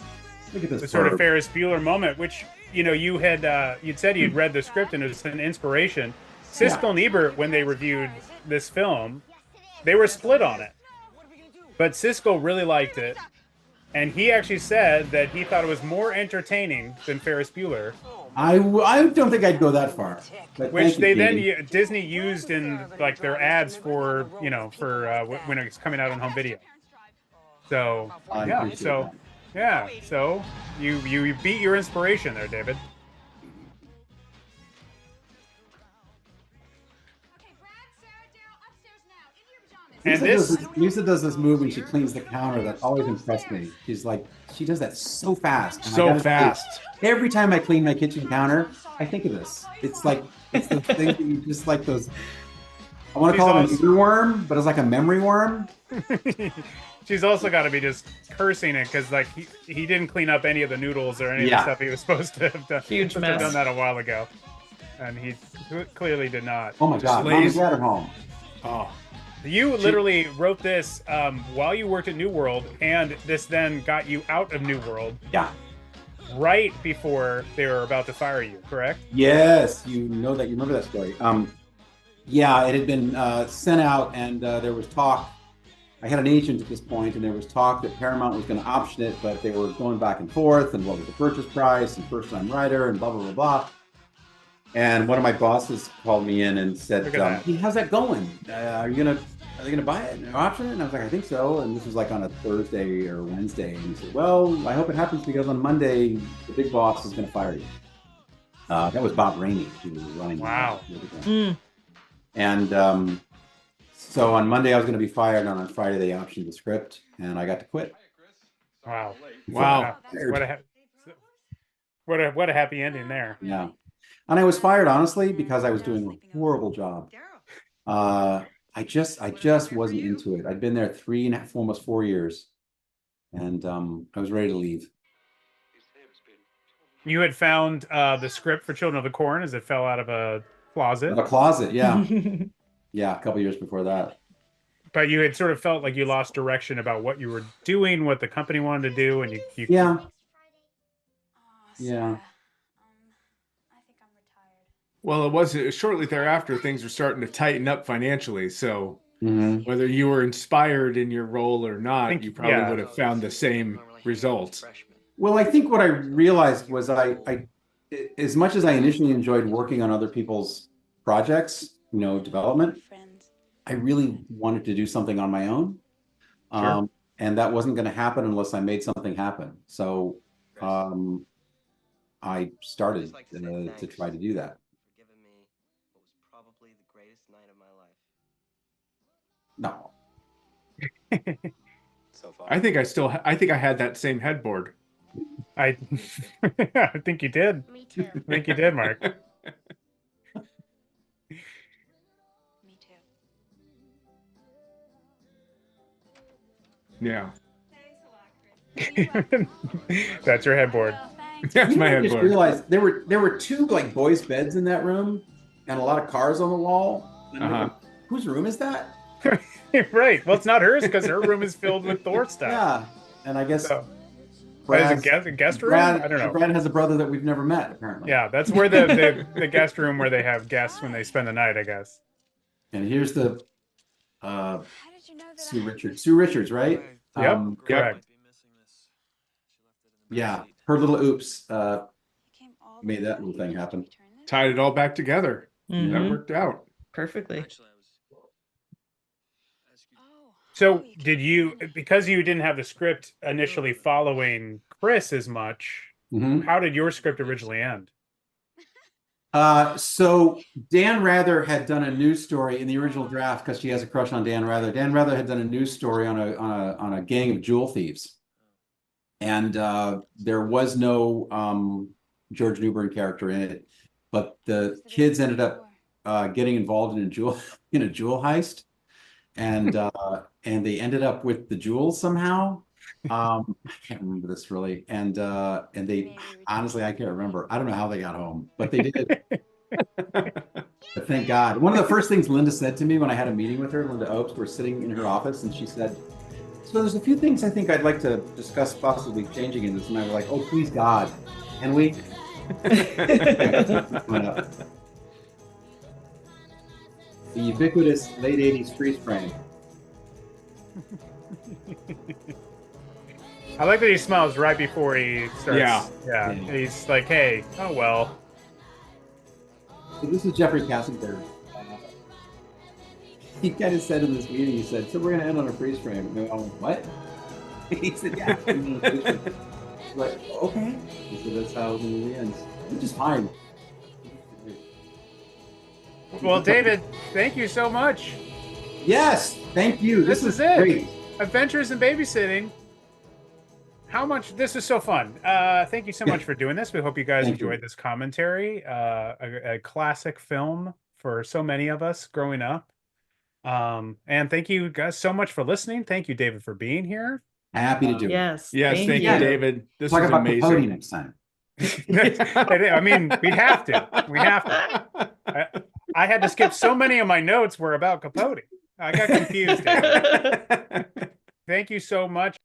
Look at this. The sort of Ferris Bueller moment, which, you'd said you'd read the script and it was an inspiration. Siskel and Ebert, when they reviewed this film, they were split on it. But Siskel really liked it. And he actually said that he thought it was more entertaining than Ferris Bueller. I don't think I'd go that far. Which they Disney used in like their ads for when it's coming out on home video. So so you beat your inspiration there, David. And Lisa does this move when she cleans the counter that always impressed me. She does that so fast. And So fast. Every time I clean my kitchen counter, I think of this. It's the thing that you just like those. I want to call it an earworm, but it's like a memory worm. She's also got to be just cursing it because like he didn't clean up any of the noodles or any of the stuff he was supposed to have done. Huge mess. Have done that a while ago, and he clearly did not. Oh my God! Mom and Dad are home. Oh. You literally wrote this while you worked at New World, and this then got you out of New World. Yeah. Right before they were about to fire you, correct? Yes, you remember that story. Yeah, it had been sent out, and there was talk. I had an agent at this point, and there was talk that Paramount was going to option it, but they were going back and forth, and what was the purchase price, and first-time writer, and blah blah blah blah. And one of my bosses called me in and said, "Hey, how's that going? Are they gonna buy it and option it?" And I was like, "I think so." And this was like on a Thursday or Wednesday. And he said, "Well, I hope it happens because on Monday the big boss is gonna fire you." That was Bob Rainey who was running. Wow. And so on Monday I was gonna be fired, and on Friday they optioned the script, and I got to quit. Wow. Wow. What a happy ending there. Yeah. And I was fired, honestly, because I was doing a horrible job. I just wasn't into it. I'd been there 3.5, almost 4 years, and I was ready to leave. You had found the script for Children of the Corn as it fell out of a closet. A closet, yeah. Yeah, a couple years before that. But you had sort of felt like you lost direction about what you were doing, what the company wanted to do, and you Yeah. Yeah. I think I'm retired. Well, it was shortly thereafter things were starting to tighten up financially. So whether you were inspired in your role or not, you probably would have found the same results. Well, I think what I realized was I as much as I initially enjoyed working on other people's projects, development, I really wanted to do something on my own. Sure. And that wasn't going to happen unless I made something happen. So I started to try to do that. For giving me what was probably the greatest night of my life. No. So far. I think I had that same headboard. I think you did. Me too. I think you did, Mark. Me too. Yeah. That's your headboard. That's my I just headboard. realized there were two like boys' beds in that room and a lot of cars on the wall. Whose room is that? Right. Well, it's not hers because her room is filled with Thor stuff. Yeah. And I guess So, Brad's- is it a guest room? Brad, I don't know. Brad has a brother that we've never met, apparently. Yeah, that's where the guest room where they have guests when they spend the night, I guess. And here's the How did you know that Sue Richards. Sue Richards, right? Yep, correct. Yeah. Her little oops came all the made way that from little thing New York to happen. return this? Tied it all back together. That Mhm. worked out. Perfectly. Oh, So you did can- you, because you didn't have the script initially following Chris as much, Mhm. how did your script originally end? So Dan Rather had done a news story in the original draft because she has a crush on Dan Rather. Dan Rather had done a news story on a gang of jewel thieves, and there was no George Newbern character in it, but the kids ended up getting involved in a jewel heist, and they ended up with the jewels somehow. I can't remember this really, and they honestly I can't remember. I don't know how they got home, but they did. But thank God. One of the first things Linda said to me when I had a meeting with her, Linda Oakes, we're sitting in her office, and she said, "So there's a few things I think I'd like to discuss possibly changing in this," and I was like, "Oh please God," and we. The ubiquitous late 80s freeze frame. I like that he smiles right before he starts. Yeah. Yeah. He's like, hey, oh well. So this is Jeffrey Kassinger. He kind of said in this meeting, he said, "So we're going to end on a freeze frame." And I went, "What?" He said, "Yeah." Like, okay. He said, "That's how the movie ends," which is fine. Well, David, thank you so much. Yes, thank you. This This is is it. great. Adventures in Babysitting. This is so fun. Thank you so much for doing this. We hope you guys Thank you. enjoyed this commentary. A classic film for so many of us growing up. And thank you guys so much for listening. Thank you, David, for being here. Happy to do it. Yes. Yes, thank you, David. This Talk was about Capote amazing. next time. I mean, we have to. We have to. I had to skip so many of my notes were about Capote. I got confused. David. Thank you so much.